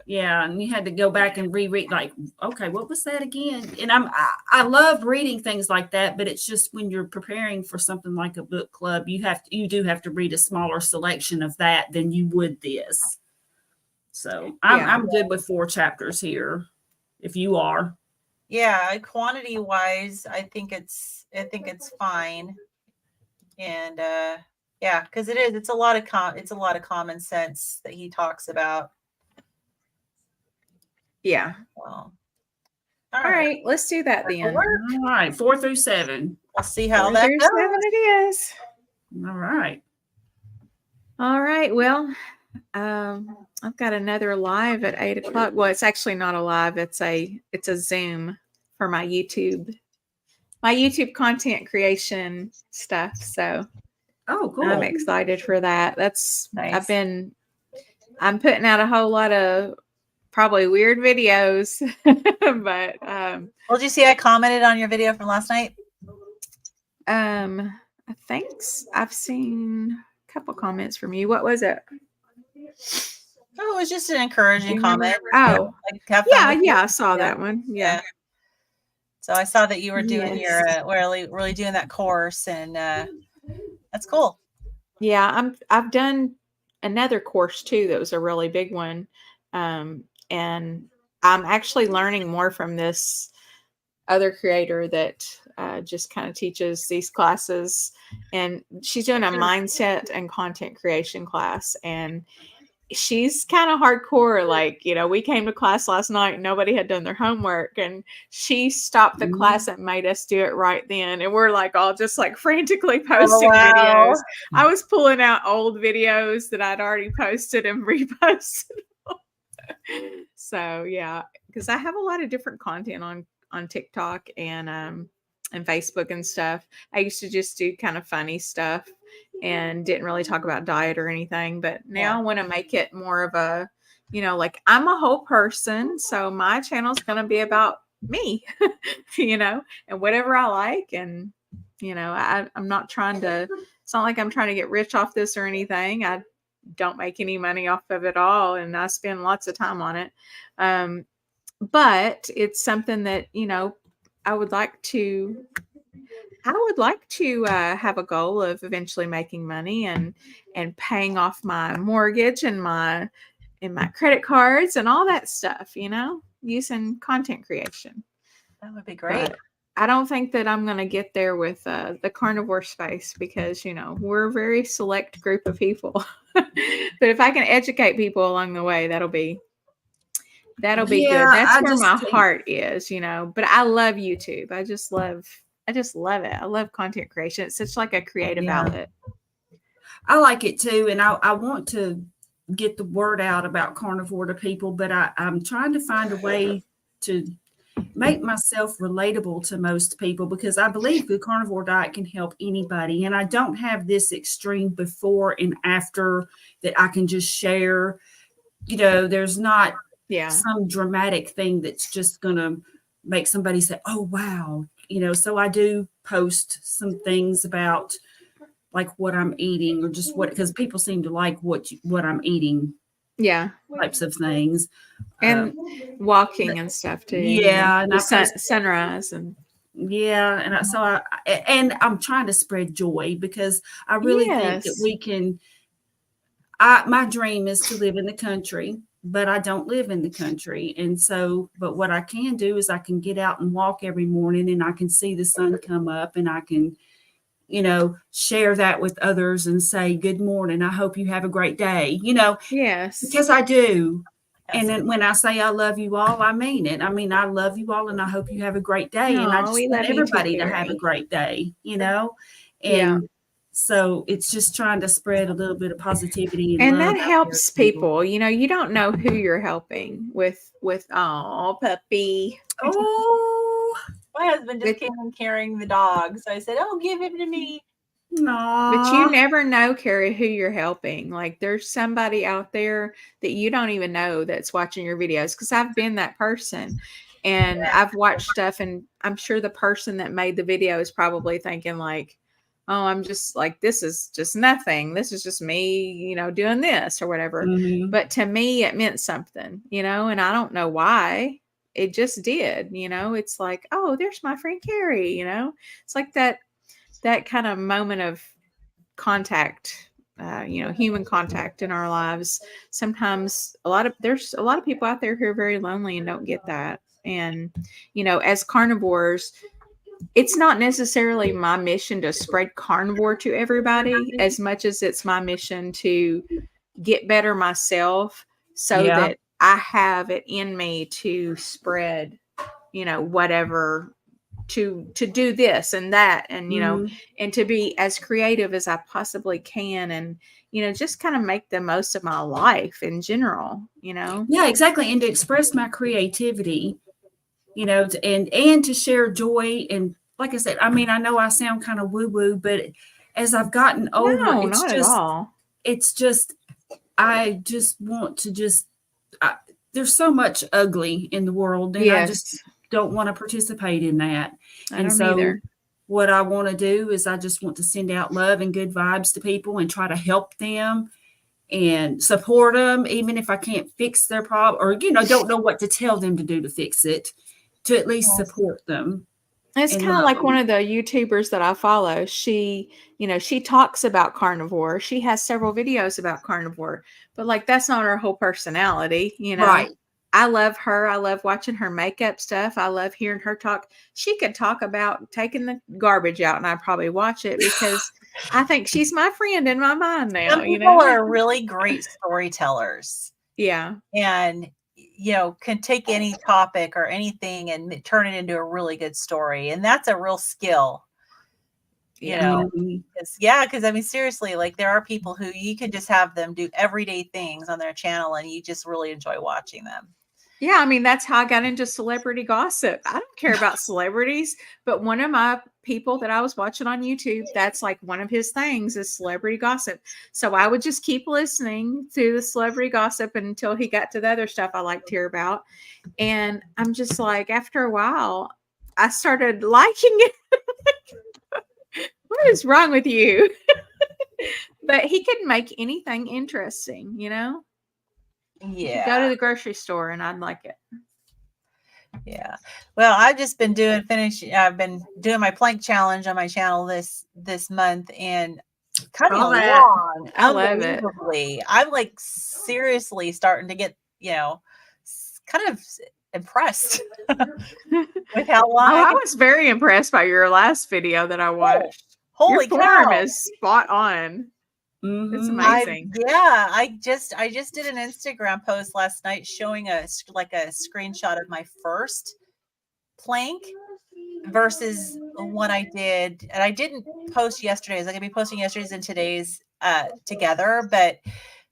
Yeah, and you had to go back and reread, like, okay, what was that again? And I love reading things like that, but it's just when you're preparing for something like a book club, you do have to read a smaller selection of that than you would this. So I'm good with 4 chapters here, if you are. Yeah, quantity wise, I think it's fine. And because it's a lot of common sense that he talks about. Yeah. Well, all right, let's do that then. All right, 4 through 7. We'll see how that goes. 7 it is. All right. All right. Well, I've got another live at 8:00. Well, it's actually not a live. It's a Zoom for my YouTube content creation stuff. So Oh, cool. I'm excited for that. That's Nice. I'm putting out a whole lot of probably weird videos, but Well, did you see I commented on your video from last night? I think I've seen a couple comments from you. What was it? Oh, it was just an encouraging comment. Oh, Like, have fun with yeah, it. I saw that one. Yeah. So I saw that you were doing Yes. your really doing that course, and that's cool. Yeah, I've done another course too that was a really big one. And I'm actually learning more from this other creator that just kind of teaches these classes, and she's doing a mindset and content creation class, and she's kind of hardcore. Like, we came to class last night and nobody had done their homework, and she stopped the class and made us do it right then, and we're like all just like frantically posting videos. I was pulling out old videos that I'd already posted and reposted. So yeah, because I have a lot of different content on TikTok and Facebook and stuff. I used to just do kind of funny stuff and didn't really talk about diet or anything, but now I want to make it more of a, like, I'm a whole person, so my channel's going to be about me, and whatever I like. And I'm not trying to, it's not like I'm trying to get rich off this or anything. I don't make any money off of it all, and I spend lots of time on it. But it's something that, I would like to have a goal of eventually making money and paying off my mortgage and my credit cards and all that stuff, using content creation. That would be great. But I don't think that I'm going to get there with the carnivore space, because, we're a very select group of people. But if I can educate people along the way, that'll be good. That's where my heart is, but I love YouTube. I just love it. I love content creation. It's such like a creative outlet. I like it too. And I want to get the word out about carnivore to people, but I'm trying to find a way to make myself relatable to most people, because I believe the carnivore diet can help anybody. And I don't have this extreme before and after that I can just share. There's not some dramatic thing that's just going to make somebody say, oh, wow. So I do post some things about like what I'm eating, or just because people seem to like what I'm eating. Yeah. Types of things. And walking and stuff too. Yeah. And sunrise and. Yeah. And I'm trying to spread joy, because I really think that we can. My dream is to live in the country, but I don't live in the country. And so, but what I can do is I can get out and walk every morning, and I can see the sun come up, and I can, share that with others and say, good morning. I hope you have a great day, Yes, because I do. And then when I say I love you all, I mean it. I mean, I love you all, and I hope you have a great day. And I just want everybody to have a great day, and so it's just trying to spread a little bit of positivity. And that helps people. You don't know who you're helping with, oh, puppy. Oh, my husband just came in carrying the dog. So I said, oh, give him to me. Aww. But you never know, Carrie, who you're helping. Like, there's somebody out there that you don't even know that's watching your videos, because I've been that person. And I've watched stuff, and I'm sure the person that made the video is probably thinking like, oh, I'm just like, this is just nothing. This is just me, doing this or whatever. Mm-hmm. But to me, it meant something, and I don't know why. It just did, It's like, oh, there's my friend Carrie, It's like that kind of moment of contact, human contact in our lives. Sometimes there's a lot of people out there who are very lonely and don't get that. And, as carnivores, it's not necessarily my mission to spread carnivore to everybody as much as it's my mission to get better myself, so that I have it in me to spread, whatever, to do this and that, and, and to be as creative as I possibly can. And, just kind of make the most of my life in general, Yeah, exactly. And to express my creativity, and to share joy. And like I said, I mean, I know I sound kind of woo woo, but as I've gotten older, No, not at all. It's just, I just want to there's so much ugly in the world, and I just don't want to participate in that. I don't either. What I want to do is I just want to send out love and good vibes to people and try to help them and support them, even if I can't fix their problem or, don't know what to tell them to do to fix it, to at least support them. It's kind of like one of the YouTubers that I follow. She talks about carnivore. She has several videos about carnivore, but like, that's not her whole personality, Right. I love her. I love watching her makeup stuff. I love hearing her talk. She could talk about taking the garbage out, and I'd probably watch it because I think she's my friend in my mind now. Some people are really great storytellers. Yeah. And, can take any topic or anything and turn it into a really good story. And that's a real skill. Because I mean, seriously, like there are people who you can just have them do everyday things on their channel and you just really enjoy watching them. Yeah, I mean, that's how I got into celebrity gossip. I don't care about celebrities, but one of my people that I was watching on YouTube, that's like one of his things is celebrity gossip. So I would just keep listening to the celebrity gossip until he got to the other stuff I like to hear about. And I'm just like, after a while, I started liking it. What is wrong with you? But he can make anything interesting, Yeah. Go to the grocery store and I'd like it. Yeah. Well, I've just been I've been doing my plank challenge on my channel this month and coming along. I love it. I'm like seriously starting to get, kind of impressed with how long. I was very impressed by your last video that I watched. Holy your form is spot on. Mm-hmm. It's amazing. I just did an Instagram post last night showing a screenshot of my first plank versus one I did, and I didn't post yesterday's. I'm gonna be posting yesterday's and today's together, but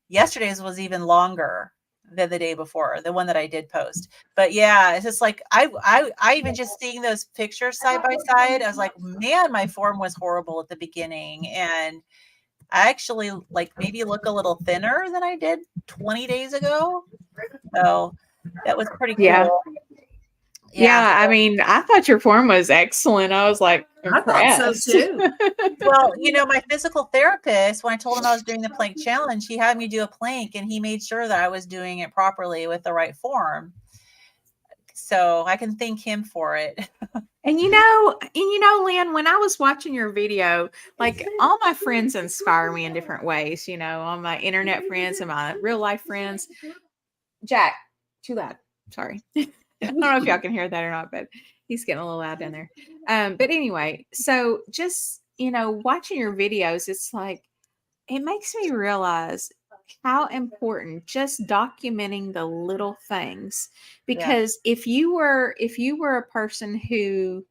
yesterday's was even longer than the day before, the one that I did post. But yeah, it's just like I even just seeing those pictures side by side, I was like, man, my form was horrible at the beginning, and I actually like maybe look a little thinner than I did 20 days ago. So that was pretty cool. Yeah, I mean, I thought your form was excellent. I was like impressed. I thought so too. Well, my physical therapist, when I told him I was doing the plank challenge, he had me do a plank and he made sure that I was doing it properly with the right form. So I can thank him for it. And Lynn, when I was watching your video, like all my friends inspire me in different ways, all my internet friends and my real life friends. Jack, too loud. Sorry. I don't know if y'all can hear that or not, but he's getting a little loud down there. But anyway, so just, watching your videos, it's like, it makes me realize how important just documenting the little things, because if you were a person who,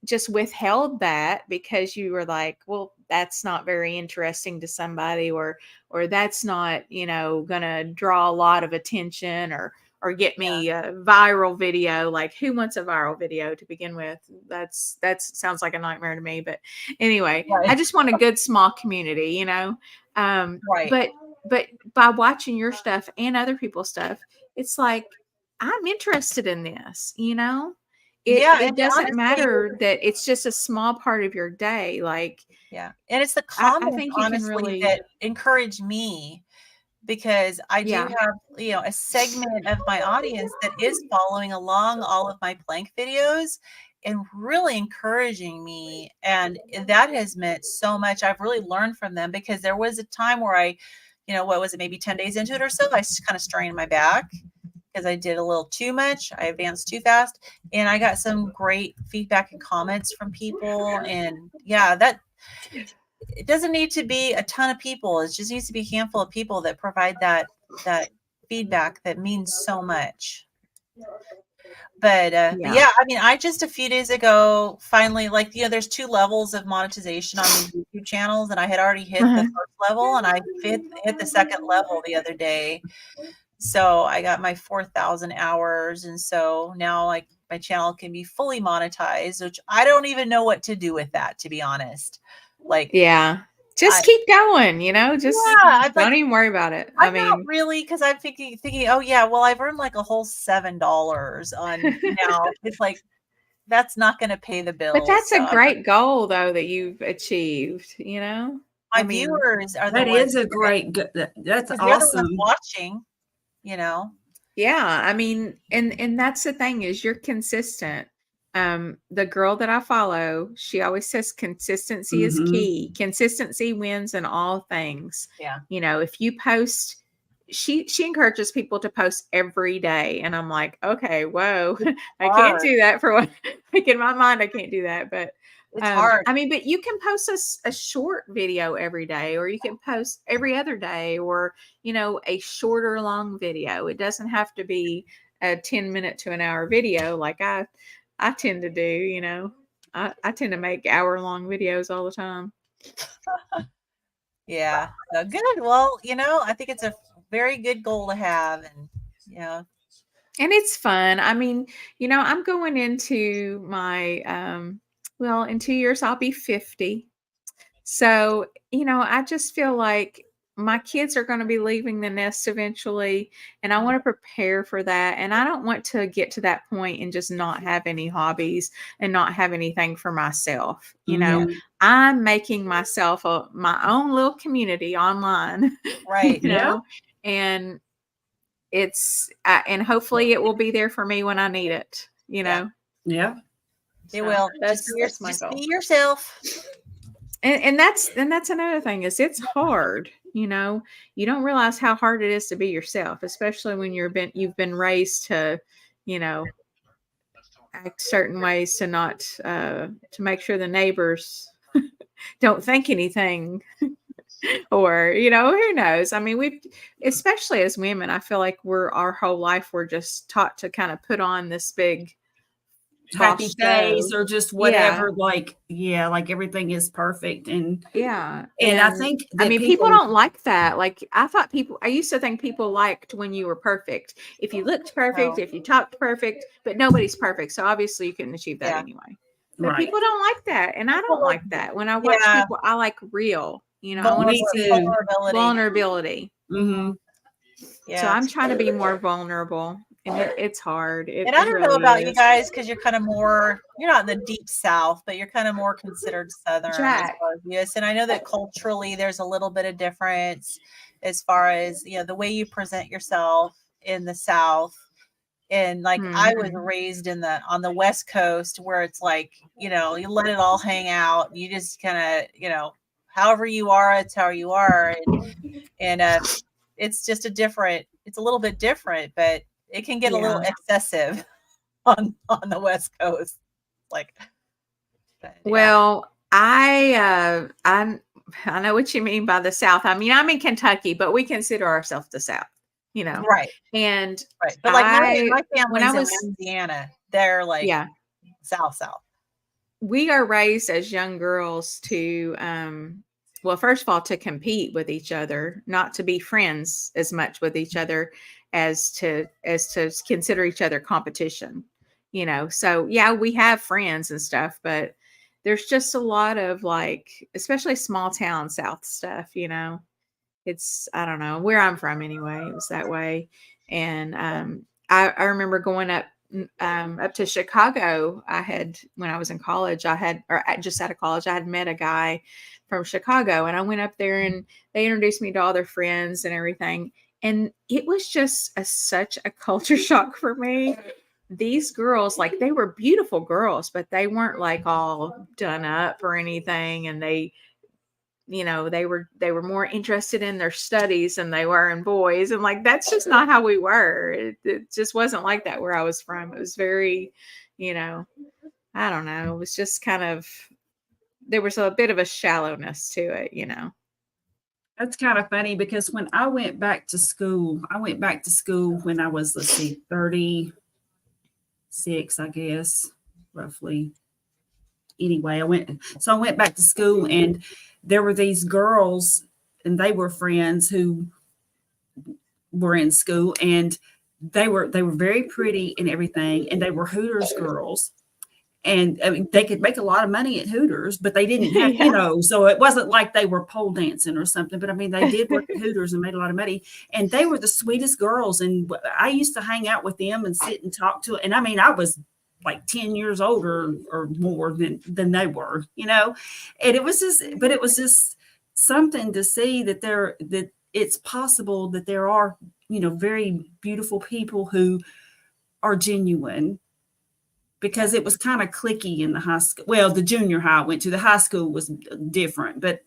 just withheld that because you were like, well, that's not very interesting to somebody, or that's not, gonna draw a lot of attention or get me a viral video. Like, who wants a viral video to begin with? That sounds like a nightmare to me. But anyway, I just want a good small community, But by watching your stuff and other people's stuff, it's like, I'm interested in this, It doesn't matter that it's just a small part of your day. Like, and it's the comments, honestly, that encourage me. Because I do have, a segment of my audience that is following along all of my plank videos and really encouraging me. And that has meant so much. I've really learned from them, because there was a time where I, what was it, maybe 10 days into it or so, I kind of strained my back because I did a little too much. I advanced too fast. And I got some great feedback and comments from people. And that it doesn't need to be a ton of people. It just needs to be a handful of people that provide that feedback that means so much. But I mean, I just a few days ago finally, like, there's 2 levels of monetization on these YouTube channels, and I had already hit the first level, and I hit the second level the other day. So I got my 4,000 hours. And so now like my channel can be fully monetized, which I don't even know what to do with that, to be honest. Like, Yeah. Just I- keep going, just I'd don't like, even worry about it. I'm not really, because I'm thinking, oh yeah, well, I've earned like a whole $7 on now. It's like, that's not going to pay the bills. But that's so a great goal though that you've achieved, my viewers are the That ones is a great, that's 'cause they're the ones awesome. watching, Yeah, and that's the thing is you're consistent. The girl that I follow, she always says consistency is key. Consistency wins in all things. Yeah. If you post, she encourages people to post every day, and I'm like, okay, whoa, I can't do that for one. Like in my mind, I can't do that, but it's hard. I mean, but you can post a short video every day, or you can post every other day, or a shorter long video. It doesn't have to be a 10-minute to an hour video like I tend to do. I tend to make hour-long videos all the time. Yeah. So good. Well, I think it's a very good goal to have, and and it's fun. I mean, I'm going into my well, in 2 years I'll be 50. So, I just feel like my kids are going to be leaving the nest eventually, and I want to prepare for that. And I don't want to get to that point and just not have any hobbies and not have anything for myself. I'm making myself my own little community online, right. and and hopefully it will be there for me when I need it, Yeah. It will. That's my just goal. be yourself. And that's another thing is it's hard, you don't realize how hard it is to be yourself, especially when you've been raised to, act certain ways to not to make sure the neighbors don't think anything or who knows. I mean, we especially as women, I feel like our whole life we're just taught to kind of put on this big happy face show. or just whatever, like everything is perfect. And I think I mean people don't like that. Like I used to think people liked when you were perfect, if you looked perfect, if you talked perfect, but nobody's perfect, so obviously you couldn't achieve that anyway. But people don't like that, and I don't like that. When I watch people, I like real, I want to see vulnerability. So I'm trying to be more vulnerable, and it's hard. And I don't know about you guys, because you're kind of more, you're not in the deep South, but you're kind of more considered Southern as far as yes. And I know that culturally there's a little bit of difference as far as, the way you present yourself in the South. And like I was raised on the West Coast, where it's like, you let it all hang out. You just kind of, however you are, it's how you are. And it's just it's a little bit different, but it can get a little excessive on the West Coast. Like, well, I know what you mean by the South. I mean, I'm in Kentucky, but we consider ourselves the South, right. And but like my family's in Louisiana, they're like South. We are raised as young girls to well, first of all, to compete with each other, not to be friends as much with each other as to consider each other competition. So yeah, we have friends and stuff, but there's just a lot of like, especially small town South stuff. It's, I don't know, where I'm from anyway, it was that way. And I remember going up to Chicago. When I was in college, just out of college, I had met a guy from Chicago, and I went up there and they introduced me to all their friends and everything. And it was just such a culture shock for me. These girls, like, they were beautiful girls, but they weren't like all done up or anything. And they were more interested in their studies than they were in boys. And like, that's just not how we were. It just wasn't like that where I was from. It was very, I don't know. It was just kind of, there was a bit of a shallowness to it, That's kind of funny, because when I went back to school when I was, 36, I guess, roughly. Anyway, I went back to school, and there were these girls, and they were friends who were in school, and they were very pretty and everything, and they were Hooters girls. And I mean, they could make a lot of money at Hooters, but they didn't have, so it wasn't like they were pole dancing or something. But I mean, they did work at Hooters and made a lot of money. And they were the sweetest girls. And I used to hang out with them and sit and talk to it. And I mean, I was like 10 years older or more than they were, And it was just something to see that it's possible that there are, very beautiful people who are genuine. Because it was kind of cliquey in the high school. Well, the junior high I went to, the high school was different, but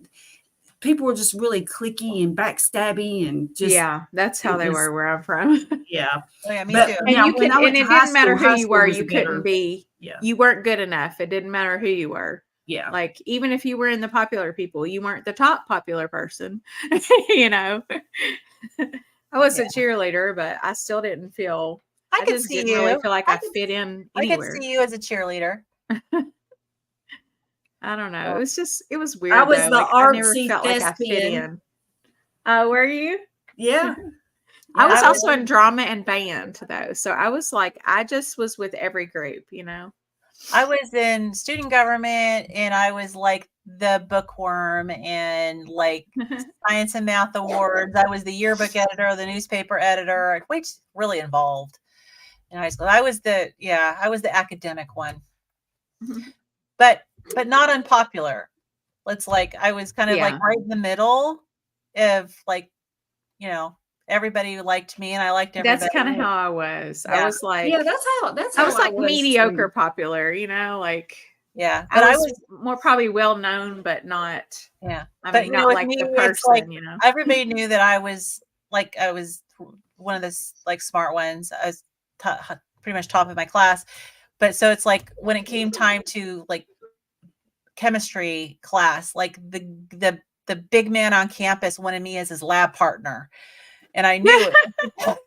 people were just really cliquey and backstabby and just. Yeah, that's how they were where I'm from. Yeah. Oh, yeah, me too. And you could, and it didn't matter who you were, you couldn't be, you weren't good enough. It didn't matter who you were. Yeah. Like, even if you were in the popular people, you weren't the top popular person, I was a cheerleader, but I still didn't feel. I could see didn't you. really feel like I fit in anywhere. I could see you as a cheerleader. I don't know. It was weird. I was though. the like, I never artsy felt like I fit in. Were you? Yeah. I was also in drama and band though. So I was like, I just was with every group, I was in student government, and I was like the bookworm and like science and math awards. I was the yearbook editor, the newspaper editor, which really involved in high school. I was the academic one, but not unpopular. It's like I was kind of like right in the middle of like, everybody liked me and I liked everybody. That's kind of how I was. I was like, that's how I was like mediocre popular, like. Yeah, but I was more probably well known, but not. Yeah, I mean, not like the person. Like, everybody knew that I was one of the like smart ones. I was pretty much top of my class, but so it's like when it came time to like chemistry class, like the big man on campus wanted me as his lab partner, and I knew it.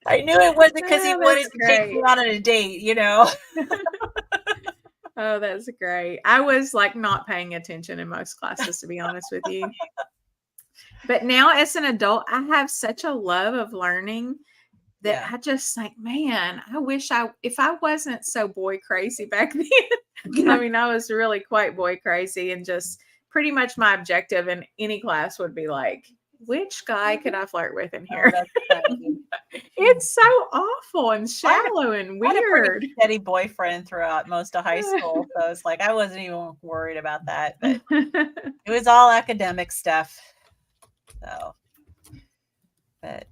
I knew it wasn't because he wanted to take me on a date, Oh, that's great. I was like not paying attention in most classes, to be honest with you. But now as an adult, I have such a love of learning that I just think, man, I wish if I wasn't so boy crazy back then. I mean, I was really quite boy crazy, and just pretty much my objective in any class would be like, which guy could I flirt with in here? It's so awful and shallow and weird. I had a pretty steady boyfriend throughout most of high school, so it's like I wasn't even worried about that. But it was all academic stuff. So, but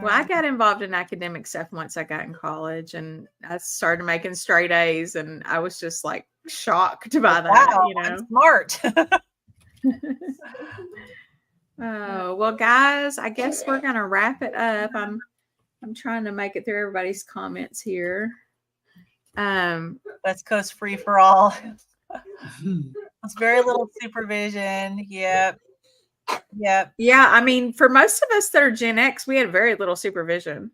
well, I got involved in academic stuff once I got in college, and I started making straight A's, and I was just like shocked by that. I'm smart. Oh, well, guys, I guess we're going to wrap it up. I'm trying to make it through everybody's comments here. West Coast free for all. It's very little supervision. Yep. Yeah. I mean, for most of us that are Gen X, we had very little supervision,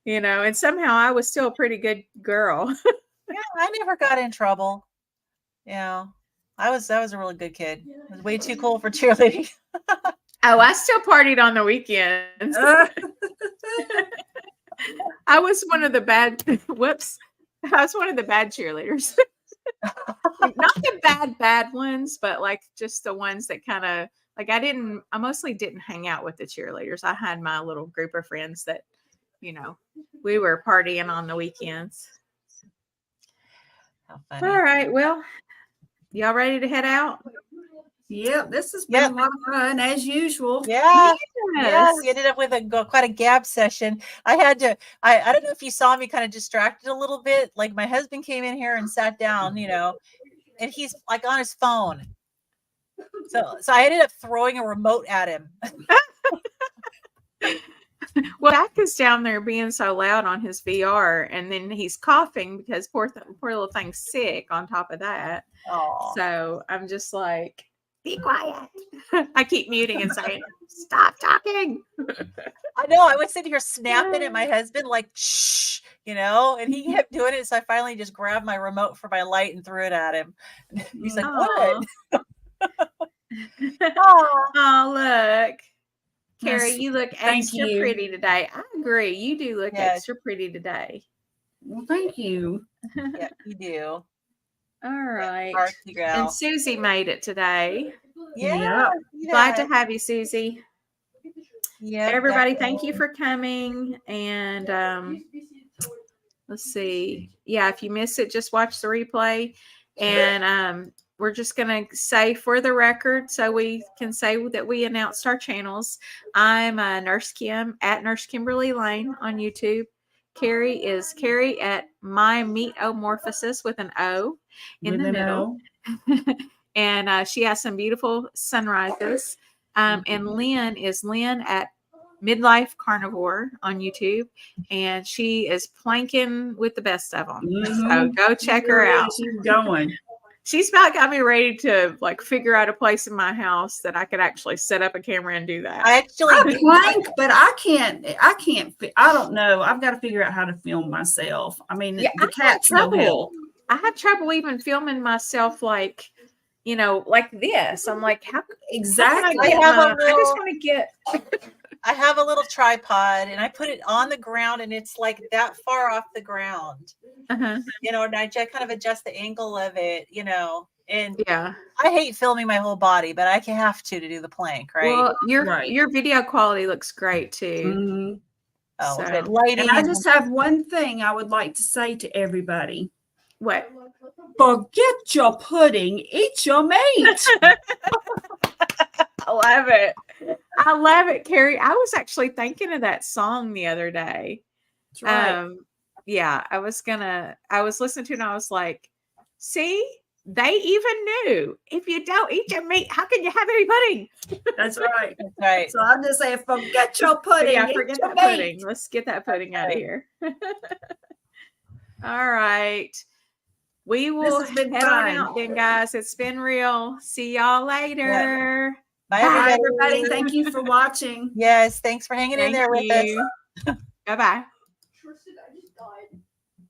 and somehow I was still a pretty good girl. Yeah, I never got in trouble. I was a really good kid. I was way too cool for cheerleading. Oh, I still partied on the weekends. I was one of the bad. Whoops! I was one of the bad cheerleaders. Not the bad ones, but like just the ones that kind of like I mostly didn't hang out with the cheerleaders. I had my little group of friends that, we were partying on the weekends. How funny. All right. Well, y'all ready to head out? Yep, this has been a lot of fun as usual. Yeah, yeah. We ended up with quite a gab session. I don't know if you saw me kind of distracted a little bit. Like my husband came in here and sat down, and he's like on his phone. So I ended up throwing a remote at him. Well, Jack is down there being so loud on his VR, and then he's coughing because poor little thing's sick on top of that. Aww. So I'm just like, be quiet. I keep muting and saying, stop talking. I know. I was sitting here snapping at my husband like, shh, and he kept doing it. So I finally just grabbed my remote for my light and threw it at him. He's like, what? Oh, look. Carrie, Yes. you look Thank extra you. pretty today. I agree. You do look Yes. extra pretty today. Well, thank you. Yeah, you do. All right. Artsy girl. And Susie made it today. Yeah. Glad to have you, Susie. Yeah. Everybody, thank you for coming. And let's see. Yeah, if you miss it, just watch the replay. And we're just going to say for the record, so we can say that we announced our channels. I'm Nurse Kim at Nurse Kimberly Lane on YouTube. Carrie is Carrie at My Meatomorphosis with an O in the middle. And she has some beautiful sunrises. And Lynn is Lynn at Midlife Carnivore on YouTube, and she is planking with the best of them. So go check her out. She's going. She's about got me ready to like figure out a place in my house that I could actually set up a camera and do that. I actually plank, but I can't. I don't know. I've got to figure out how to film myself. I mean, the cat's no help. I have trouble even filming myself, like, you know, like this. I'm like, how Exactly. I just want to get. I have a little tripod and I put it on the ground and it's like that far off the ground, you know, and I just kind of adjust the angle of it, you know, and yeah, I hate filming my whole body, but I can have to do the plank, right? Well, your video quality looks great too. Oh, So, good lighting. And I just have one thing I would like to say to everybody. What? Forget your pudding, eat your meat. I love it. I love it, Carrie. I was actually thinking of that song the other day. That's right. Yeah, I was listening to it and I was like, see, they even knew if you don't eat your meat, how can you have any pudding? That's right. That's right. So I'm just saying, forget your pudding. Yeah, forget that pudding. Let's get that pudding out of here. All right. We will head on out then, guys. It's been real. See y'all later. Yeah. Bye, everybody. Thank you for watching. Yes, thanks for hanging in there with us. Bye-bye.